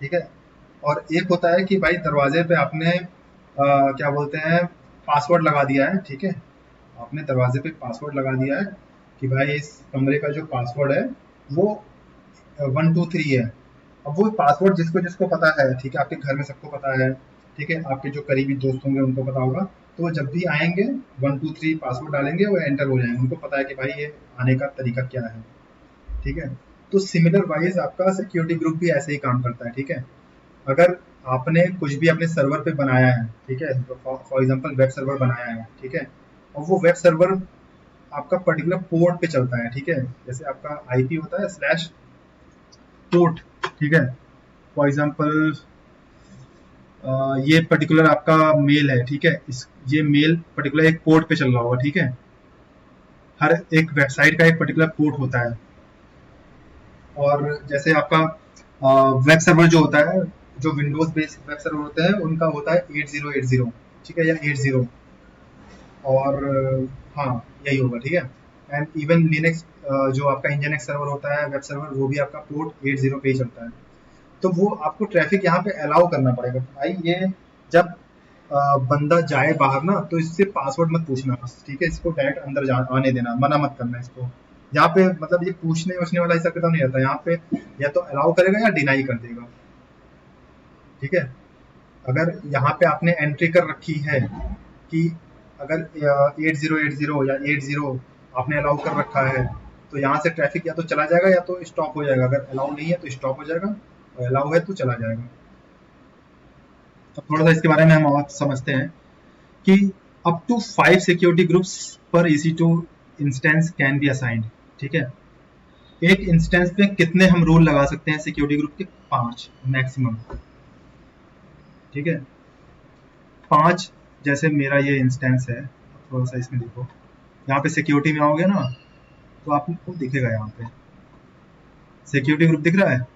ठीक है। और एक होता है कि भाई दरवाजे पे आपने क्या बोलते हैं, पासवर्ड लगा दिया है, ठीक है। आपने दरवाजे पे पासवर्ड लगा दिया है कि भाई इस कमरे का जो पासवर्ड है वो 123 है। अब वो पासवर्ड जिसको जिसको पता है, ठीक है, आपके घर में सबको पता है, ठीक है, आपके जो करीबी दोस्त होंगे उनको पता होगा, तो वो जब भी आएंगे 123 पासवर्ड डालेंगे, वो एंटर हो जाएंगे, उनको पता है कि भाई ये आने का तरीका क्या है, ठीक है। तो सिमिलर वाइज आपका सिक्योरिटी ग्रुप भी ऐसे ही काम करता है, ठीक है। अगर आपने कुछ भी अपने सर्वर पे बनाया है, ठीक है, फॉर एग्जांपल वेब सर्वर बनाया है, ठीक है, और वो वेब सर्वर आपका पर्टिकुलर पोर्ट पे चलता है, ठीक है। जैसे आपका आईपी होता है स्लैश पोर्ट, ठीक है। फॉर एग्जांपल ये पर्टिकुलर आपका मेल है, ठीक है, इस ये मेल पर्टिकुलर एक पोर्ट पे चल रहा होगा, ठीक है। हर एक वेबसाइट का एक पर्टिकुलर पोर्ट होता है। और जैसे आपका वेब सर्वर जो होता है, जो विंडोज बेस्ड वेब सर्वर होते हैं, उनका होता है 8080, ठीक है, या 80। और हाँ, यही होगा, ठीक है। एंड इवन लिनक्स जो आपका इंजन सर्वर होता है, वेब सर्वर, वो भी आपका पोर्ट 80 पे ही चलता है। तो वो आपको ट्रैफिक यहाँ पे अलाउ करना पड़ेगा भाई। ये जब बंदा जाए बाहर ना, तो इससे पासवर्ड मत पूछना, ठीक है, इसको डायरेक्ट अंदर आने देना, मना मत करना इसको। यहाँ पे मतलब ये पूछने वूछने वाला हिसाब किताब नहीं रहता यहाँ पे, या तो अलाउ करेगा या डिनाई कर देगा, ठीक है। अगर यहाँ पे आपने एंट्री कर रखी है कि अगर 8080 या 80 आपने अलाउ कर रखा है, तो यहाँ से ट्रैफिक या तो चला जाएगा या तो स्टॉप हो जाएगा। अगर अलाउ नहीं है तो स्टॉप हो जाएगा, और अलाउ है तो चला जाएगा। अब थोड़ा सा इसके बारे में हम और समझते हैं कि अप टू 5 सिक्योरिटी ग्रुप्स पर EC2 instance can be assigned, ठीक है। एक इंस्टेंस पे कितने हम रूल लगा सकते हैं सिक्योरिटी ग्रुप के? 5 मैक्सिमम, ठीक है। 5, जैसे मेरा ये इंस्टेंस है, थोड़ा सा इसमें देखो, यहाँ पे सिक्योरिटी में आओगे ना, तो आपको दिखेगा यहाँ पे सिक्योरिटी ग्रुप दिख रहा है।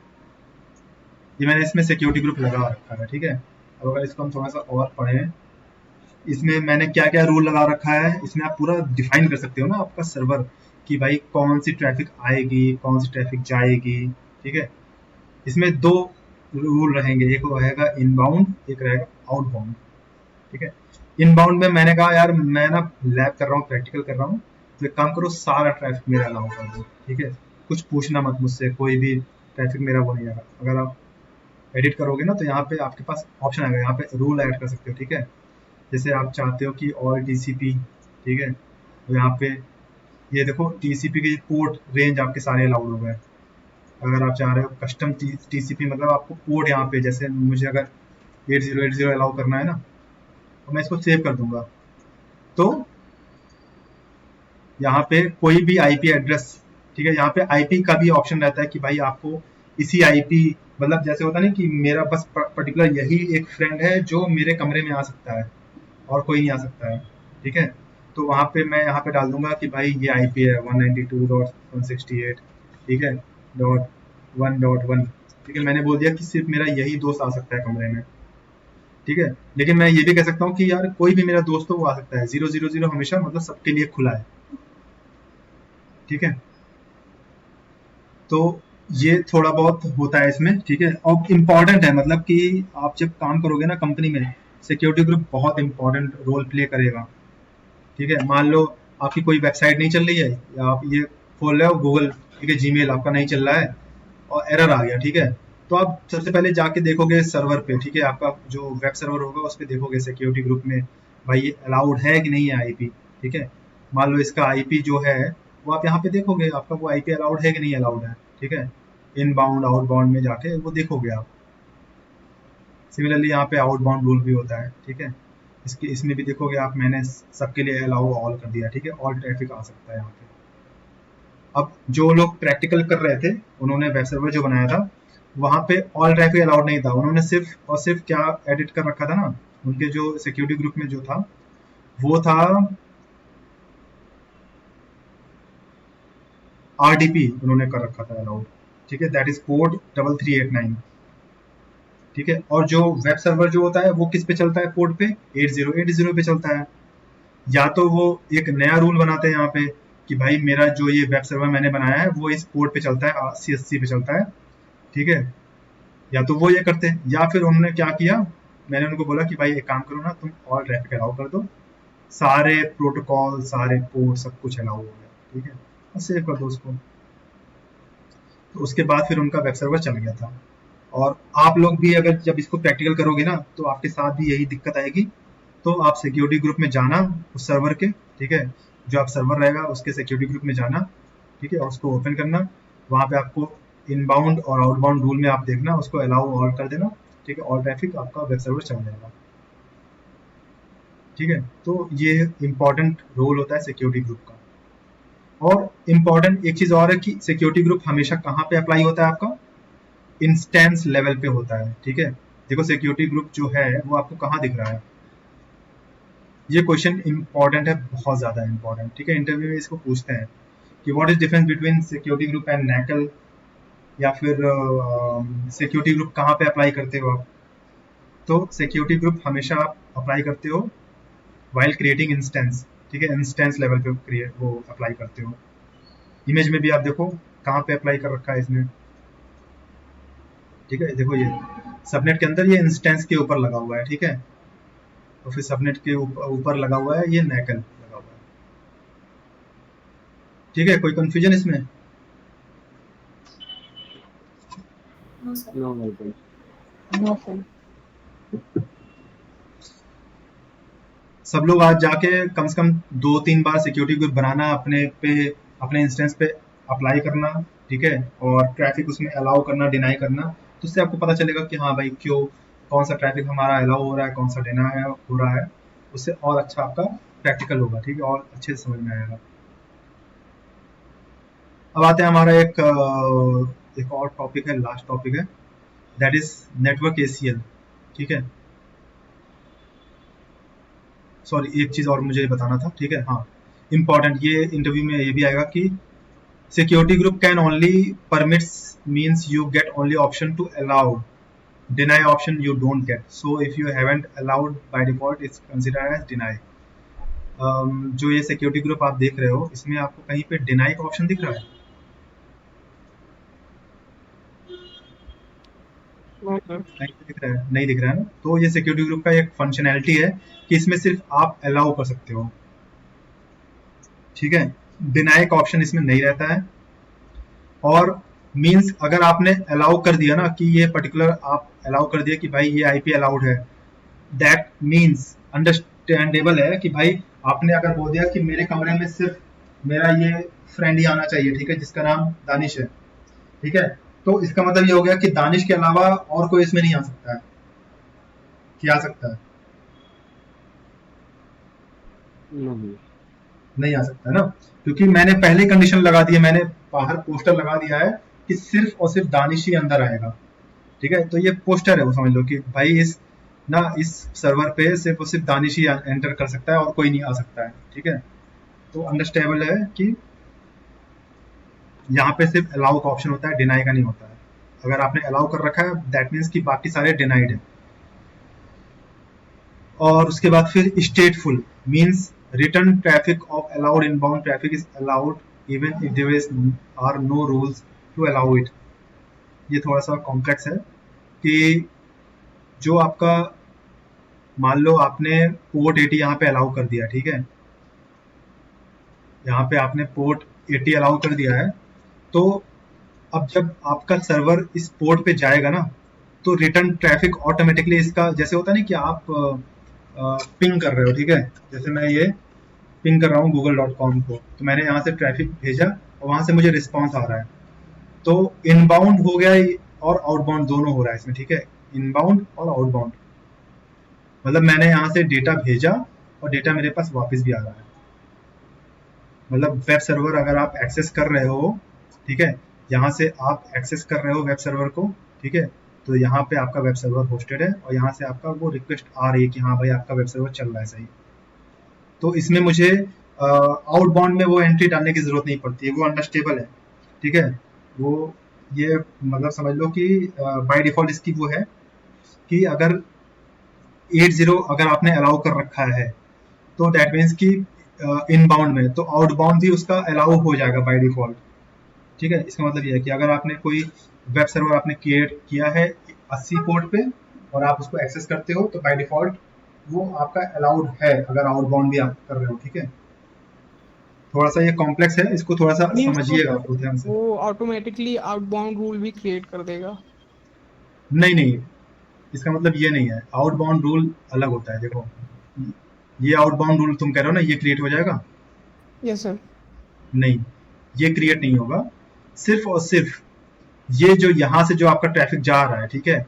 ये मैंने इसमें सिक्योरिटी ग्रुप लगा रखा है, ठीक है। अब अगर इसको हम थोड़ा सा और पढ़ें, इसमें मैंने क्या क्या रूल लगा रखा है, इसमें आप पूरा डिफाइन कर सकते हो ना आपका सर्वर, कि भाई कौन सी ट्रैफिक आएगी, कौन सी ट्रैफिक जाएगी, ठीक है। इसमें 2 रूल रहेंगे, एक रहेगा इनबाउंड, एक रहेगा आउटबाउंड, ठीक है। इनबाउंड में मैंने कहा यार मैं ना लैब कर रहा हूँ, प्रैक्टिकल कर रहा हूँ, तो एक काम करो, सारा ट्रैफिक मेरा अलाउ कर दो, ठीक है। कुछ पूछना मत मुझसे, कोई भी ट्रैफिक मेरा वो नहीं आएगा। अगर आप एडिट करोगे ना, तो यहाँ पे आपके पास ऑप्शन आएगा, यहाँ पे रूल ऐड कर सकते हो, ठीक है। जैसे आप चाहते हो कि ऑल TCP, ठीक है, तो यहाँ पे ये देखो TCP की पोर्ट रेंज आपके सारे अलाउड हो गए। अगर आप चाह रहे हो कस्टम TCP, मतलब आपको पोर्ट यहाँ पे, जैसे मुझे अगर 8080 अलाउ करना है ना, तो मैं इसको सेव कर दूंगा, तो यहाँ पे कोई भी IP एड्रेस, ठीक है, यहाँ पे IP का भी ऑप्शन रहता है कि भाई आपको इसी IP, मतलब जैसे होता है ना कि मेरा बस पर्टिकुलर यही एक फ्रेंड है जो मेरे कमरे में आ सकता है और कोई नहीं आ सकता है, ठीक है। तो वहाँ पे मैं यहाँ पे डाल दूंगा कि भाई ये IP है 192.168, ठीक है, .1.1, ठीक है। मैंने बोल दिया कि सिर्फ मेरा यही दोस्त आ सकता है कमरे में, ठीक है। लेकिन मैं ये भी कह सकता हूँ कि यार कोई भी मेरा दोस्त हो वो आ सकता है, 000 हमेशा मतलब सबके लिए खुला है, ठीक है। तो ये थोड़ा बहुत होता है इसमें, ठीक है। और इम्पॉर्टेंट है, मतलब कि आप जब काम करोगे ना कंपनी में, सिक्योरिटी ग्रुप बहुत इंपॉर्टेंट रोल प्ले करेगा, ठीक है। मान लो आपकी कोई वेबसाइट नहीं चल रही है, या आप ये खोल रहे हो गूगल, ठीक है, जीमेल आपका नहीं चल रहा है और एरर आ गया, ठीक है, तो आप सबसे पहले जाके देखोगे सर्वर पे, ठीक है, आपका जो वेब सर्वर होगा उस पर देखोगे सिक्योरिटी ग्रुप में भाई ये अलाउड है कि नहीं है IP, ठीक है। मान लो इसका IP जो है वो आप यहाँ पे देखोगे, आपका वो IP अलाउड है कि नहीं अलाउड है, ठीक है। इनबाउंड आउटबाउंड में जाके वो देखोगे आप। सिमिलरली यहाँ पे आउटबाउंड रूल भी होता है, ठीक है। इसमें भी देखोगे आप, मैंने सबके लिए अलाउ ऑल कर दिया, ठीक है, ऑल ट्रैफिक आ सकता है यहाँ पे। अब जो लोग प्रैक्टिकल कर रहे थे, उन्होंने वेब सर्वर जो बनाया था वहां पे ऑल ट्रैफिक अलाउड नहीं था, उन्होंने सिर्फ और सिर्फ क्या एडिट कर रखा था ना, उनके जो सिक्योरिटी ग्रुप में जो था वो था RDP उन्होंने कर रखा था अलाउड, ठीक है, दैट इज पोर्ट 3389, ठीक है। और जो वेब सर्वर जो होता है वो किस पे चलता है, पोर्ट पे 8080 पे चलता है। या तो वो एक नया रूल बनाते हैं यहाँ पे कि भाई मेरा जो ये वेब सर्वर मैंने बनाया है वो इस पोर्ट पे चलता है, 8080 पे चलता है, ठीक है। या तो वो ये करते हैं, या फिर उन्होंने क्या किया, मैंने उनको बोला कि भाई एक काम करो ना, तुम ऑल ट्रैफिक अलाउ कर दो, सारे प्रोटोकॉल सारे पोर्ट सब कुछ अलाउ हो गया, ठीक है, और सेव कर दो उसको। तो उसके बाद फिर उनका वेब सर्वर चल गया था। और आप लोग भी अगर जब इसको प्रैक्टिकल करोगे ना तो आपके साथ भी यही दिक्कत आएगी। तो आप सिक्योरिटी ग्रुप में जाना उस सर्वर के, ठीक है, जो आप सर्वर रहेगा उसके सिक्योरिटी ग्रुप में जाना, ठीक है, और उसको ओपन करना। वहाँ पे आपको इनबाउंड और आउटबाउंड रूल में आप देखना, उसको अलाउ ऑल कर देना, ठीक है, ऑल ट्रैफिक आपका वेब सर्वर चल जाएगा, ठीक है। तो ये इंपॉर्टेंट रोल होता है सिक्योरिटी ग्रुप का। और इम्पॉर्टेंट एक चीज और है कि सिक्योरिटी ग्रुप हमेशा कहाँ पे अप्लाई होता है, आपका इंस्टेंस लेवल पे होता है, ठीक है। देखो सिक्योरिटी ग्रुप जो है वो आपको कहाँ दिख रहा है, ये क्वेश्चन इंपॉर्टेंट है, बहुत ज्यादा इंपॉर्टेंट, ठीक है। इंटरव्यू में इसको पूछते हैं कि what is difference between security group and NACL, या फिर सिक्योरिटी ग्रुप कहाँ पे अप्लाई करते हो आप। तो सिक्योरिटी ग्रुप हमेशा आप अप्लाई करते हो वाइल क्रिएटिंग इंस्टेंस, ठीक है, इंस्टेंस लेवल पे क्रिएट वो अप्लाई करते हो। इमेज में भी आप देखो कहाँ पे अप्लाई कर रखा है इसमें, ठीक है, देखो ये सबनेट के अंदर ये इंस्टेंस के ऊपर लगा हुआ है, ठीक है, और फिर सबनेट के ऊपर लगा हुआ है ये नैकल लगा हुआ है, ठीक है। कोई कंफ्यूजन इसमें? No sir. No welcome. No sir. सब लोग आज जाके कम से कम 2-3 बार सिक्योरिटी ग्रुप बनाना, अपने इंस्टेंस पे अप्लाई करना, ठीक है, और ट्रैफिक उसमें अलाउ करना, डिनाई करना, तो उससे आपको पता चलेगा कि हाँ भाई क्यों, कौन सा ट्रैफिक हमारा अलाउ हो रहा है, कौन सा डिनाई हो रहा है। उससे और अच्छा आपका प्रैक्टिकल होगा, ठीक है, और अच्छे से समझ में आएगा। अब आते हैं हमारा एक और टॉपिक है, लास्ट टॉपिक है, दैट इज नेटवर्क ACL, ठीक है। सॉरी, एक चीज और मुझे बताना था, ठीक है, हाँ इम्पॉर्टेंट, ये इंटरव्यू में ये भी आएगा कि security group can only permits means you get only option to allow, deny option you don't get, so if you haven't allowed by default it's considered as deny। जो ये सिक्योरिटी ग्रुप आप देख रहे हो इसमें आपको कहीं पे डिनाई का ऑप्शन दिख रहा है? नहीं दिख रहा है, नहीं दिख रहा है ना। तो ये सिक्योरिटी ग्रुप का एक फंक्शनैलिटी है कि इसमें सिर्फ आप अलाउ कर सकते हो, ठीक है, डिनाई का ऑप्शन इसमें नहीं रहता है। और मींस अगर आपने अलाउ कर दिया ना कि ये पर्टिकुलर आप अलाउ कर दिया कि भाई ये IP अलाउड है, दैट मींस अंडरस्टैंडेबल है कि भाई आपने अगर बोल दिया कि मेरे कमरे में सिर्फ मेरा ये फ्रेंड ही आना चाहिए, ठीक है, जिसका नाम दानिश है, ठीक है, तो इसका मतलब ये हो गया कि दानिश के अलावा और कोई इसमें नहीं आ सकता है, क्या आ सकता है? नहीं आ सकता है ना, क्योंकि मैंने पहले कंडीशन लगा दी है, मैंने बाहर पोस्टर लगा दिया है कि सिर्फ और सिर्फ दानिश ही अंदर आएगा, ठीक है। तो ये पोस्टर है, वो समझ लो कि भाई इस सर्वर पे सिर्फ और सिर्फ दानिश ही एंटर कर सकता है और कोई नहीं आ सकता है, ठीक है। तो अंडरस्टैंडेबल है कि यहाँ पे सिर्फ अलाउ का ऑप्शन होता है, डिनाई का नहीं होता है। अगर आपने अलाउ कर रखा है दैट मीन्स कि बाकी सारे डिनाइड है। और उसके बाद फिर stateful means return traffic of allowed inbound traffic is allowed even if there is are no rules to allow it. ये थोड़ा सा कॉम्प्लेक्स है कि जो आपका, मान लो आपने पोर्ट 80 यहाँ पे अलाउ कर दिया, ठीक है, यहाँ पे आपने पोर्ट 80 अलाउ कर दिया है, तो अब जब आपका सर्वर इस पोर्ट पे जाएगा ना तो रिटर्न ट्रैफिक ऑटोमेटिकली इसका, जैसे होता है ना कि आप पिंग कर रहे हो, ठीक है, जैसे मैं ये पिंग कर रहा हूँ google.com को, तो मैंने यहाँ से ट्रैफिक भेजा और वहां से मुझे रिस्पॉन्स आ रहा है, तो इनबाउंड हो गया और आउटबाउंड दोनों हो रहा है इसमें, ठीक है, इनबाउंड और आउटबाउंड। मतलब मैंने यहाँ से डेटा भेजा और डेटा मेरे पास वापस भी आ रहा है। मतलब वेब सर्वर अगर आप एक्सेस कर रहे हो, ठीक है, यहाँ से आप एक्सेस कर रहे हो वेब सर्वर को, ठीक है, तो यहाँ पे आपका वेब सर्वर होस्टेड है और यहाँ से आपका वो रिक्वेस्ट आ रही है कि हाँ भाई आपका वेब सर्वर चल रहा है सही। तो इसमें मुझे आउटबाउंड में वो एंट्री डालने की जरूरत नहीं पड़ती है, वो अनस्टेबल है, ठीक है। वो ये मतलब समझ लो कि बाय डिफॉल्ट इसकी वो है कि अगर 80 अगर आपने अलाउ कर रखा है तो दैट मीन्स कि इनबाउंड में, तो आउटबाउंड भी उसका अलाउ हो जाएगा बाय डिफॉल्ट, ठीक है। इसका मतलब ये है कि अगर आपने कोई वेब सर्वर आपने क्रिएट किया है 80 पोर्ट पे और आप उसको एक्सेस करते हो तो बाय डिफॉल्ट वो आपका अलाउड है अगर आउटबाउंड भी आप कर रहे हो, ठीक है। थोड़ा सा ये कॉम्प्लेक्स है, इसको थोड़ा सा मीन्स समझिएगा आप ध्यान से। वो ऑटोमेटिकली आउटबाउंड रूल भी क्रिएट कर देगा। नहीं नहीं, इसका मतलब ये नहीं है, आउटबाउंड रूल अलग होता है। देखो ये आउटबाउंड रूल तुम कह रहे हो ना ये क्रिएट हो जाएगा, यस सर। नहीं ये क्रिएट नहीं होगा। सिर्फ और सिर्फ ये जो यहाँ से जो आपका ट्रैफिक जा रहा है, ठीक है,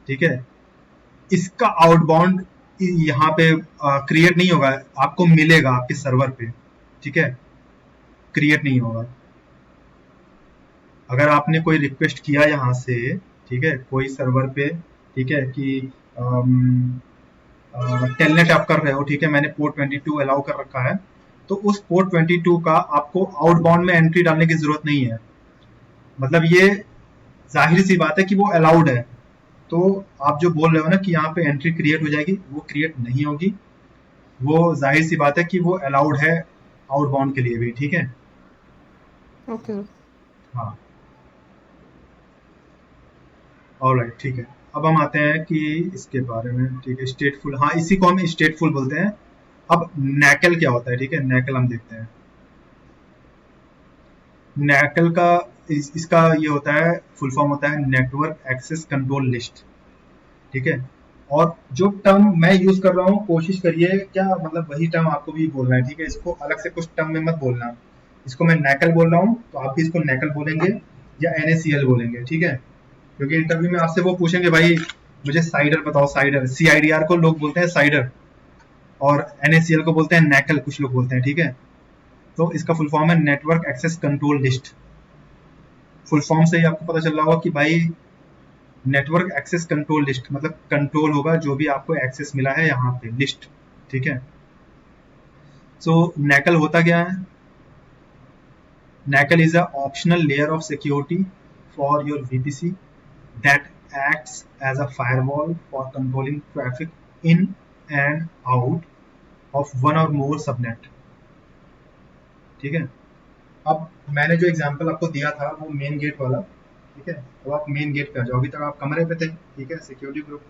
ठीक है, इसका आउटबाउंड यहाँ पे क्रिएट नहीं होगा, आपको मिलेगा आपके सर्वर पे, ठीक है, क्रिएट नहीं होगा। अगर आपने कोई रिक्वेस्ट किया यहाँ से, ठीक है, कोई सर्वर पे, ठीक है, कि टेलनेट आप कर रहे हो, ठीक है, मैंने पोर्ट 22 अलाउ कर रखा है, तो उस पोर्ट 22 का आपको आउटबाउंड में एंट्री डालने की जरूरत नहीं है। मतलब ये जाहिर सी बात है कि वो अलाउड है। तो आप जो बोल रहे हो ना कि यहाँ पे एंट्री क्रिएट हो जाएगी, वो क्रिएट नहीं होगी। वो जाहिर सी बात है कि वो अलाउड है आउटबाउंड के लिए भी, ठीक है। Okay sir. हाँ ऑलराइट, ठीक है। अब हम आते हैं कि इसके बारे में, ठीक है, स्टेटफुल, हाँ इसी को हम स्टेटफुल बोलते हैं। अब नैकल क्या होता है, ठीक है, नैकल हम देखते हैं। नैकल का इसका ये होता है, फुल फॉर्म होता है नेटवर्क एक्सेस कंट्रोल लिस्ट, ठीक है। और जो टर्म मैं यूज कर रहा हूँ, कोशिश करिए क्या मतलब वही टर्म आपको भी बोलना है, ठीक है। इसको अलग से कुछ टर्म में मत बोलना। इसको मैं नैकल बोल रहा हूँ तो आप भी इसको नैकल बोलेंगे या NaCl बोलेंगे, ठीक है। क्योंकि इंटरव्यू में आपसे वो पूछेंगे भाई मुझे साइडर बताओ, साइडर CIDR को लोग बोलते हैं साइडर और NaCl को बोलते हैं नैकल, कुछ लोग बोलते हैं, ठीक है। तो इसका फुल फॉर्म है network access control list. Full form से ही आपको पता चल रहा होगा कि भाई नेटवर्क एक्सेस कंट्रोल लिस्ट मतलब कंट्रोल होगा जो भी आपको एक्सेस मिला है यहाँ पे लिस्ट, ठीक है। सो नैकल होता क्या है? NACL is a optional layer of security for your VPC that acts as a firewall for controlling traffic in and out of one or more subnet, ठीक है। अब मैंने जो एग्जांपल आपको दिया था वो मेन गेट वाला, ठीक है। अब आप मेन गेट पे आ जाओ, अभी तक आप कमरे पे थे, ठीक है, सिक्योरिटी ग्रुप।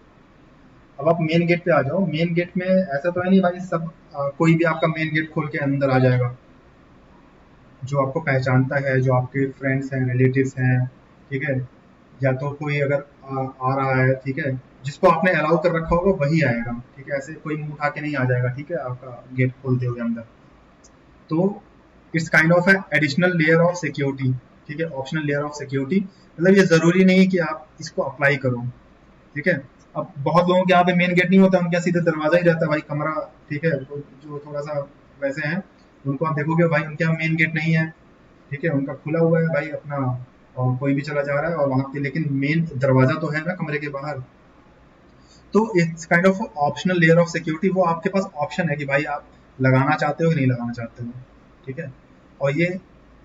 अब आप मेन गेट पे आ जाओ। मेन गेट में ऐसा तो है नहीं भाई सब कोई भी आपका मेन गेट खोल के अंदर आ जाएगा। जो आपको पहचानता है, जो आपके फ्रेंड्स हैं, रिलेटिव्स हैं, ठीक है, या तो कोई अगर आ रहा है, ठीक है, जिसको आपने अलाउ कर रखा होगा वही आएगा, ठीक है। ऐसे कोई मुंह उठा के नहीं आ जाएगा, ठीक है, आपका गेट खोलते हुए अंदर। तो it's kind of additional layer of security, ठीक है, ऑप्शनल लेयर ऑफ सिक्योरिटी। मतलब ये जरूरी नहीं कि आप इसको अप्लाई करो, ठीक है। अब बहुत लोगों के यहाँ पे मेन गेट नहीं होता, उनके यहाँ सीधे दरवाजा ही रहता है भाई, कमरा, ठीक है। तो जो थोड़ा सा वैसे हैं उनको आप देखोगे भाई उनके यहाँ मेन गेट नहीं है, ठीक है, उनका खुला हुआ है भाई अपना, और कोई भी चला जा रहा है और वहां पे लेकिन मेन दरवाजा तो है ना कमरे के बाहर। तो it's kind of optional layer of security. वो आपके पास ऑप्शन है कि भाई आप लगाना चाहते हो कि नहीं लगाना चाहते हो, ठीक है। और ये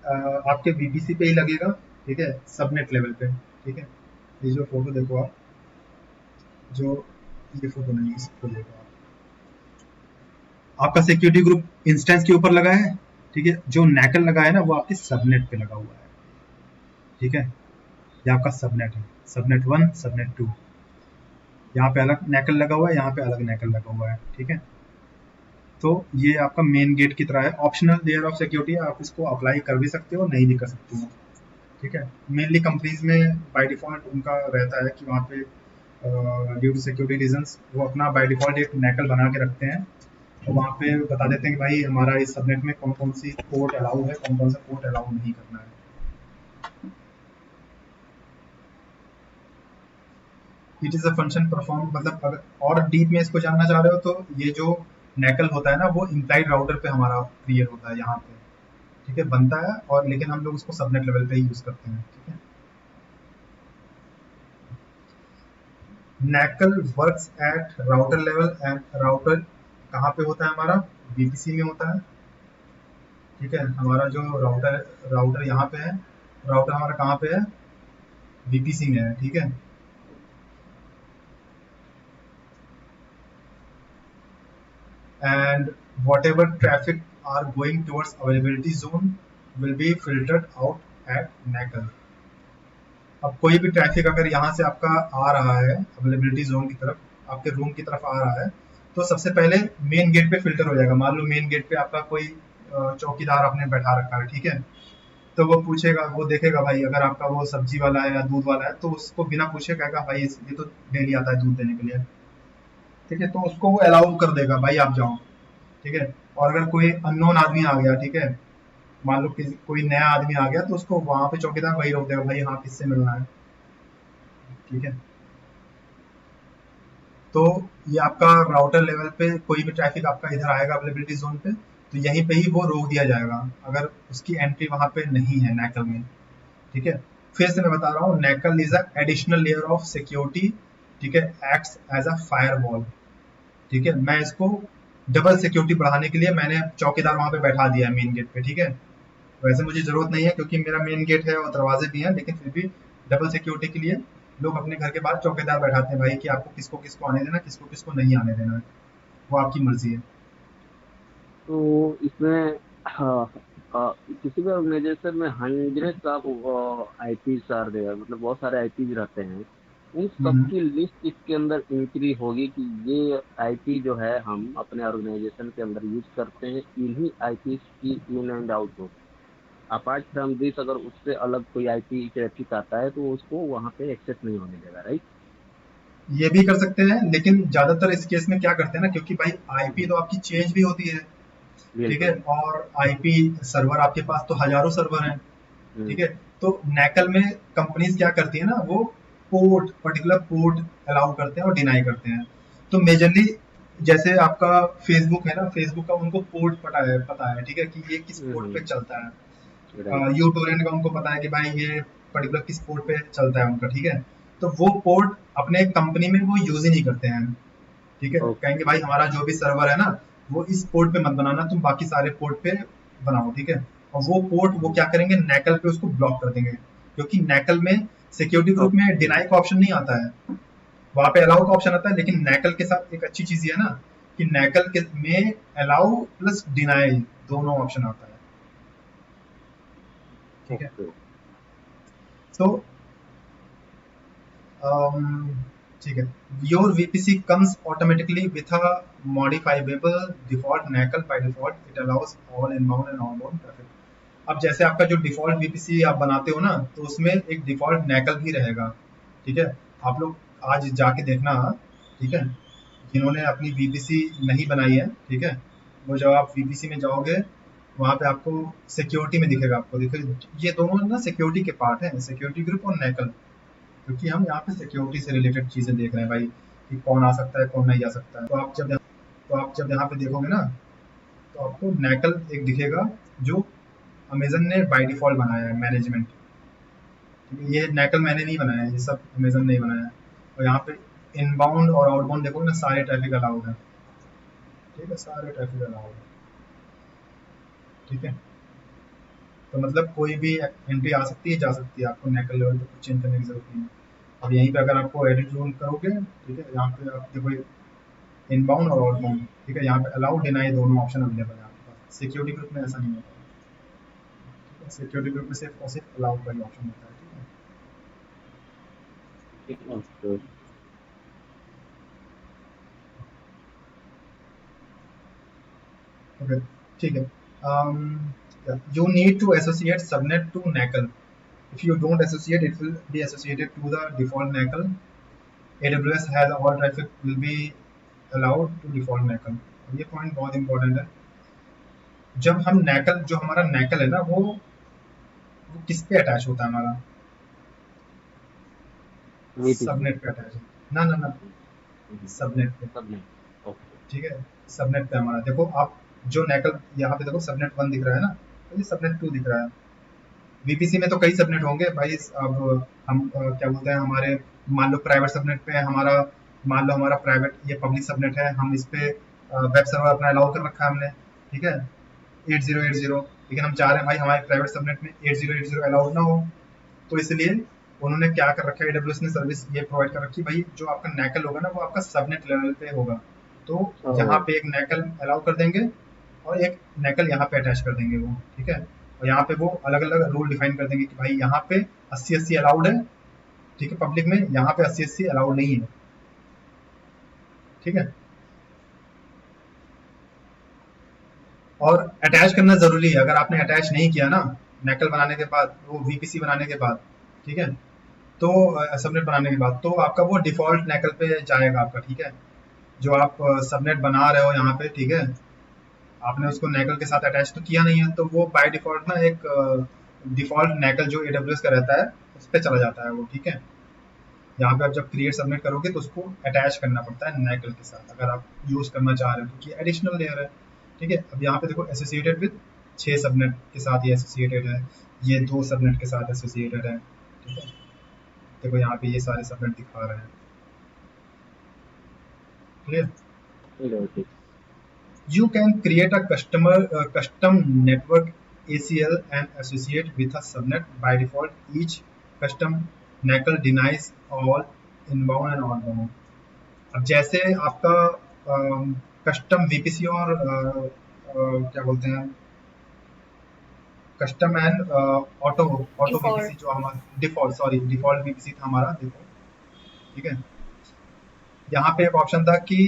आपके VPC पे ही लगेगा, ठीक है, सबनेट लेवल पे, ठीक है। ये जो फोटो देखो आप, जो ये फोटो नहीं है, इसको देखो आप, आपका सिक्योरिटी ग्रुप इंस्टेंस के ऊपर लगा है, ठीक है। जो नैकल लगा है ना वो आपके सबनेट पे लगा हुआ है, ठीक है। ये आपका सबनेट है, सबनेट 1, सबनेट 2। यहाँ पे अलग नैकल लगा हुआ है, यहाँ पे अलग नैकल लगा हुआ है, ठीक है। तो ये आपका मेन गेट की तरह है, ऑप्शनल लेयर ऑफ सिक्योरिटी। आप इसको अप्लाई कर भी सकते हो, नहीं भी कर सकते हो, ठीक है। मेनली कंपनीज में बाय डिफॉल्ट उनका रहता है कि वहाँ पे ड्यू टू सिक्योरिटी रीजंस वो अपना बाय डिफॉल्ट एक नैकल बना के रखते हैं और वहाँ पे बता देते हैं कि भाई हमारा इस सबनेट में कौन कौन सी पोर्ट अलाउ है, कौन कौन सा पोर्ट अलाउ नहीं करना है। It is a function perform, मतलब अगर और डीप में इसको जानना चाह रहे हो तो ये जो नैकल होता है ना वो इम्प्लाइड राउटर पे हमारा क्रिएट होता है यहाँ पे, ठीक है, बनता है, और लेकिन हम लोग उसको सबनेट लेवल पे ही यूज करते हैं, ठीक है। NACL works at router level, and router कहाँ पे होता है हमारा, वीपीसी में होता है, ठीक है। हमारा जो राउटर राउटर यहाँ पे है, राउटर हमारा कहाँ पे है, वीपीसी में है, ठीक है। And whatever traffic are going towards availability zone will be filtered out at NACL. अब कोई भी ट्रैफिक अगर यहाँ से आपका आ रहा है अवेलेबिलिटी जोन की तरफ, आपके रूम की तरफ आ रहा है, तो सबसे पहले मेन गेट पे फिल्टर हो जाएगा। मान लो मेन गेट पे आपका कोई चौकीदार आपने बैठा रखा है, ठीक है, तो वो पूछेगा, वो देखेगा भाई अगर आपका वो सब्जी वाला है या दूध वाला है तो उसको बिना पूछे कहेगा भाई ये तो डेली आता है दूध देने के लिए, ठीक है, तो उसको वो अलाउ कर देगा भाई आप जाओ, ठीक है। और अगर कोई अननोन आदमी आ गया, ठीक है, मान लो कोई नया आदमी आ गया तो उसको वहां पे चौकीदार वही रोक देगा, भाई हाँ किससे मिलना है, ठीक है। तो ये आपका राउटर लेवल पे कोई भी ट्रैफिक आपका इधर आएगा अवेलेबिलिटी जोन पे, तो यहीं पे ही वो रोक दिया जाएगा अगर उसकी एंट्री वहां पे नहीं है नैकल में, ठीक है। फिर से मैं बता रहा हूँ, NACL is a additional layer of security, ठीक है, एक्ट्स एज अ फायरवॉल, ठीक है। मैं इसको डबल सिक्योरिटी बढ़ाने के लिए मैंने चौकीदार वहां पे बैठा दिया है मेन गेट पे, ठीक है। वैसे मुझे जरूरत नहीं है क्योंकि मेरा मेन गेट है और दरवाजे भी हैं, लेकिन फिर भी डबल सिक्योरिटी के लिए लोग अपने घर के बाहर चौकीदार बैठाते हैं भाई कि आपको किसको किसको आने देना, किसको किसको नहीं आने देना है, वो आपकी मर्जी है। तो इसमें हाँ, किसी भी ऑर्गेनाइजेशन में hundreds of IPs are there, मतलब बहुत सारे आईपीज रहते हैं। उन सब हम्म, की लिस्ट इसके अंदर एंट्री होगी कि ये आईपी जो है हम अपने ऑर्गेनाइजेशन के अंदर यूज करते हैं, इन्हीं आईपी की इन एंड आउट होगी। अपार्ट फ्रॉम दिस अगर उससे अलग कोई आईपी ट्रैफिक आता है तो उसको वहां पे एक्सेस नहीं होने देगा, राइट? ये भी कर सकते हैं, लेकिन ज्यादातर इस केस में क्या करते हैं ना, क्योंकि भाई आईपी तो आपकी चेंज भी होती है, ठीक है, बिल्कुल। और आईपी सर्वर आपके पास तो हजारों सर्वर हैं, हम्म। ठीक है। तो नैकल में कंपनीज क्या करती है ना, वो पोर्ट, पर्टिकुलर पोर्ट अलाउ करते हैं और डिनाई करते हैं। तो मेजरली जैसे आपका फेसबुक है ना, फेसबुक का उनको पोर्ट पता है, ठीक है, कि ये किस पोर्ट पे चलता है। राइट। यूटोरेंट का उनको पता है कि भाई ये पर्टिकुलर किस पोर्ट पे चलता है उनका, ठीक है। तो वो पोर्ट अपने कंपनी में वो यूज ही नहीं करते हैं, ठीक है, ओके। कहेंगे भाई हमारा जो भी सर्वर है ना वो इस पोर्ट पे मत बनाना, तुम बाकी सारे पोर्ट पे बनाओ, ठीक है। और वो पोर्ट वो क्या करेंगे, नैकल पे उसको ब्लॉक कर देंगे, क्योंकि नैकल में सिक्योरिटी ग्रुप में ओके। डिनाई का ऑप्शन नहीं आता है, वहां पे अलाउ का ऑप्शन आता है, लेकिन नैकल के साथ एक अच्छी चीज ये है ना कि नैकल के में अलाउ प्लस डिनाई दोनों ऑप्शन आता है, ठीक है। ओके। तो um, ठीक है, your VPC comes automatically with a modifiable default NACL, by default it allows all inbound and outbound traffic. अब जैसे आपका जो डिफॉल्ट वीपीसी आप बनाते हो ना, तो उसमें एक डिफॉल्ट नैकल भी रहेगा, ठीक है। आप लोग आज जाके देखना, ठीक है, जिन्होंने अपनी वीपीसी नहीं बनाई है, ठीक है, वो जब आप वीपीसी में जाओगे वहाँ पे आपको सिक्योरिटी में दिखेगा, आपको देखो ये दोनों ना सिक्योरिटी के पार्ट हैं, सिक्योरिटी ग्रुप और नैकल, क्योंकि हम यहाँ पे सिक्योरिटी से रिलेटेड चीजें देख रहे हैं भाई कि कौन आ सकता है कौन नहीं आ सकता है। तो आप जब यहाँ पे देखोगे ना तो आपको नैकल एक दिखेगा जो अमेजन ने बाय डिफॉल्ट बनाया है, मैनेजमेंट, ठीक है। ये नैकल मैंने नहीं बनाया है, ये सब अमेजन ने ही बनाया है। और यहाँ पे इनबाउंड और आउटबाउंड देखोगे ना, सारे ट्रैफिक अलाउड है, ठीक है, सारे ट्रैफिक अलाउड है, ठीक है। तो मतलब कोई भी एंट्री आ सकती है जा सकती है, आपको नैकल लेवल पे कुछ चेंज करने की जरूरत नहीं है। अब यहीं पे अगर आपको एडिट जोन करोगे, ठीक है, यहाँ पे आप देखो इनबाउंड और आउटबाउंड, ठीक है, यहाँ पे अलाउ डिनाई दोनों ऑप्शन अवेलेबल है आपके पास। सिक्योरिटी ग्रुप में ऐसा नहीं होता, ठीक है, सिक्योरिटी ग्रुप में सिर्फ और सिर्फ अलाउ का ही ऑप्शन होता है, ठीक ओके। है, ओके, ठीक है। You need to associate subnet to NACL. If you don't associate, it will be associated to the default NACL. AWS has all traffic will be allowed to default NACL. ये point बहुत important है। जब हम नैकल, जो हमारा नैकल है ना वो किस पे अटैच होता है हमारा, वीपीसी। सबनेट पे अटैच है, ना ना ना, सबनेट पे, सब नहीं। ओके। ठीक है। सबनेट पे हमारा देखो, आप जो नेकल यहाँ पे देखो सबनेट 1 दिख रहा है ना, तो ये सबनेट 2 दिख रहा है। वीपीसी में तो कई सबनेट होंगे भाई। अब हम क्या बोलते हैं, हमारे मान लो प्राइवेट सबनेट पे है हमारा, मान लो हमारा प्राइवेट ये पब्लिक सबनेट है, हम इस पे वेब सर्वर अपना अलाउ कर रखा है हमने, ठीक है, 8080। लेकिन हम चाह रहे हैं भाई हमारे प्राइवेट सबनेट में 8080 अलाउड ना हो, तो इसलिए उन्होंने क्या कर रखा है, AWS ने सर्विस ये प्रोवाइड कर रखी है भाई, जो आपका नैकल होगा ना वो आपका सबनेट लेवल पे होगा। तो यहाँ पे एक नैकल अलाउ कर देंगे और एक नैकल यहाँ पे अटैच कर देंगे वो, ठीक है। और यहाँ पे वो अलग अलग रूल डिफाइन कर देंगे कि भाई यहाँ पे 8080 अलाउड है, ठीक है, पब्लिक में, यहाँ पे 8080 अलाउड नहीं है, ठीक है। और अटैच करना जरूरी है, अगर आपने अटैच नहीं किया ना नैकल बनाने के बाद, वो वीपीसी बनाने के बाद, ठीक है, तो सबनेट बनाने के बाद तो आपका वो डिफॉल्ट नैकल पे जाएगा आपका, ठीक है। जो आप सबनेट बना रहे हो यहाँ पे, ठीक है, आपने उसको नैकल के साथ अटैच तो किया नहीं है, तो वो बाय डिफॉल्ट ना एक डिफॉल्ट नैकल जो AWS का रहता है उस पर चला जाता है वो, ठीक है। यहाँ पे आप जब क्रिएट सबनेट करोगे तो उसको अटैच करना पड़ता है नैकल के साथ, अगर आप यूज करना चाह रहे हो, क्योंकि एडिशनल लेयर है, ठीक है। अब यहाँ पे देखो एसोसिएटेड विद 6 सबनेट के साथ ये एसोसिएटेड है, ये 2 सबनेट के साथ एसोसिएटेड है, ठीक है। देखो यहाँ पे ये सारे सबनेट दिखा रहे हैं, clear. You can create a custom network ACL and associate with a subnet. By default, each custom NACL denies all inbound and outbound. अब जैसे आपका कस्टम VPC और क्या बोलते हैं, custom and auto Default. VPC जो हमारा डिफॉल्ट VPC था हमारा, देखो, ठीक है। यहाँ पे एक ऑप्शन था कि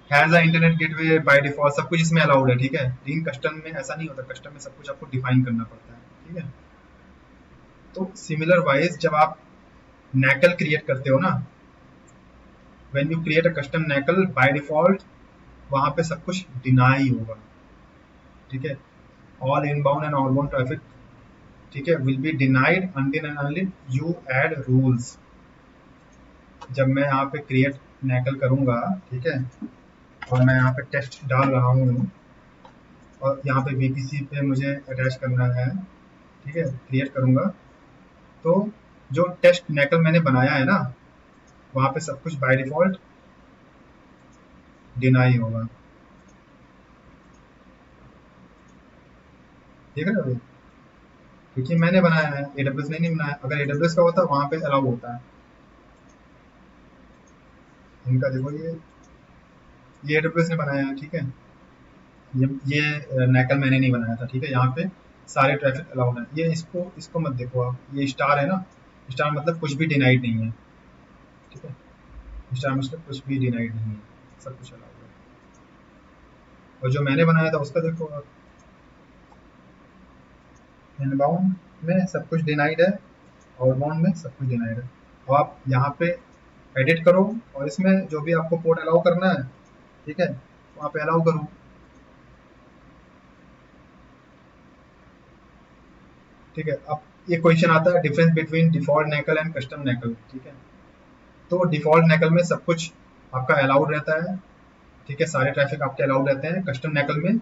has a internet gateway by default, सब कुछ इसमें अलाउड है, ठीक है। लेकिन कस्टम में ऐसा नहीं होता, कस्टम में सब कुछ आपको डिफाइन करना पड़ता है, ठीक है। तो सिमिलर वाइज जब आप नैकल क्रिएट करते हो ना, when you create a custom NACL by default वहां पे सब कुछ डिनाई होगा, ठीक है। All inbound and outbound traffic, ठीक है, will be denied until and until you add rules. जब मैं यहाँ पे क्रिएट नैकल करूंगा, ठीक है, और मैं यहाँ पे टेस्ट डाल रहा हूँ और यहाँ पे VPC पे मुझे अटैच करना है, ठीक है, क्रिएट करूंगा, तो जो टेस्ट नैकल मैंने बनाया है ना वहाँ पे सब कुछ बाय डिफॉल्ट डिनाई होगा, देख रहे हो, क्योंकि मैंने बनाया है, AWS ने नहीं बनाया। अगर AWS का होता वहाँ पे अलाउ होता है इनका। देखो ये AWS ने बनाया है, ठीक है। ये नैकल मैंने नहीं बनाया था, ठीक है। यहाँ पे सारे ट्रैफिक अलाउड है, ये इसको मत देखो आप, ये स्टार है ना, स्टार मतलब कुछ भी डिनाइड नहीं है, ठीक है। स्टार मतलब कुछ भी डिनाइड नहीं है, सब कुछ अलाउड है। और जो मैंने बनाया था उसका देखो आप, इनबाउंड में सब कुछ डिनाइड है, आउटबाउंड में सब कुछ डिनाइड है। और आप यहाँ पे एडिट करो और इसमें जो भी आपको पोर्ट अलाउ करना है, ठीक है, वहाँ पे अलाउ करो, ठीक है। अब ये क्वेश्चन आता है difference between default NACL and custom NACL, ठीक है। तो डिफॉल्ट नैकल में सब कुछ आपका अलाउड रहता है, ठीक है, सारे ट्रैफिक आपके अलाउड रहते हैं। कस्टम नैकल में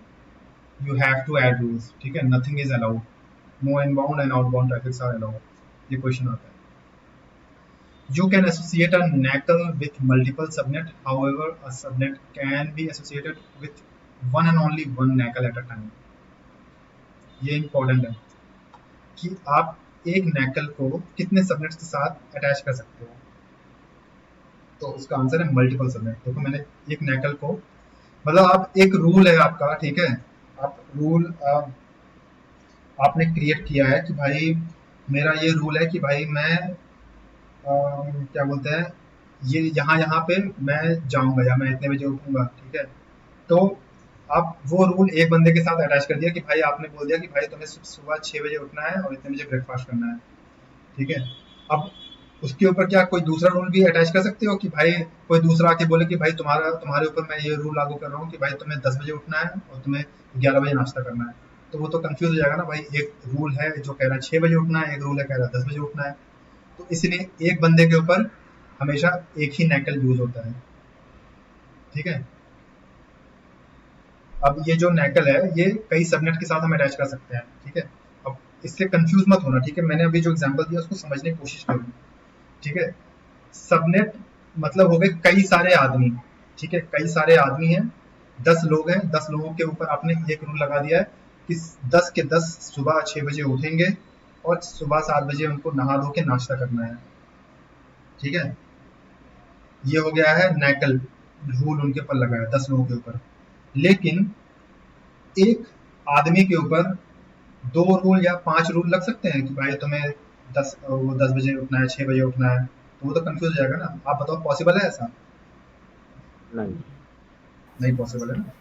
you have to add rules, ठीक है, nothing is allowed, no inbound and outbound traffic are allowed. ये क्वेश्चन आता है। You can associate a NACL with multiple subnet. However, a subnet can be associated with one and only one NACL at a time. ये important है कि आप एक नैकल को कितने सबनेट्स के साथ अटैच कर सकते हो। तो उसका आंसर है मल्टीपल सबनेट। देखो मैंने एक नैकल को, मतलब आप एक रूल है आपका, ठीक है, आप रूल आपने क्रिएट किया है कि भाई मेरा ये रूल है कि भाई मैं क्या बोलते हैं, ये यहाँ पे मैं जाऊंगा या मैं इतने बजे उठूंगा, ठीक है। तो आप वो रूल एक बंदे के साथ अटैच कर दिया कि भाई आपने बोल दिया कि भाई तुम्हें सुबह 6 बजे उठना है और इतने बजे ब्रेकफास्ट करना है, ठीक है। अब उसके ऊपर क्या कोई दूसरा रूल भी अटैच कर सकते हो कि भाई कोई दूसरा आके बोले कि भाई तुम्हारे ऊपर मैं ये रूल लागू कर रहा हूँ कि भाई तुम्हें 10 बजे उठना है और तुम्हें 11 बजे नाश्ता करना है, तो वो तो कंफ्यूज हो जाएगा ना भाई। एक रूल है जो कह रहा है 6 बजे उठना है, एक रूल है कह रहा है 10 बजे उठना है, तो इसलिए एक बंदे के ऊपर हमेशा एक ही नैकल यूज होता है, ठीक है। अब ये जो नैकल है ये कई सबनेट के साथ हम अटैच कर सकते हैं, ठीक है। अब इससे कंफ्यूज मत होना, ठीक है। मैंने अभी जो एग्जांपल दिया उसको समझने की कोशिश करो, ठीक है। सबनेट मतलब हो गए कई सारे आदमी, ठीक है। कई सारे आदमी हैं, 10 लोग हैं, 10 लोगों के ऊपर आपने एक रूल लगा दिया है कि 10 के 10 सुबह 6 बजे उठेंगे और सुबह 7 बजे उनको नहा धो के नाश्ता करना है, ठीक है। ये हो गया है नैकल रूल, उनके ऊपर लगा है 10 लोगों के ऊपर। लेकिन एक आदमी के ऊपर 2 रूल या 5 रूल लग सकते हैं कि भाई तुम्हें 10 बजे उठना है, 6 बजे उठना है, तो वो तो कंफ्यूज हो जाएगा ना। आप बताओ पॉसिबल है ऐसा? नहीं। नहीं पॉसिबल है ना,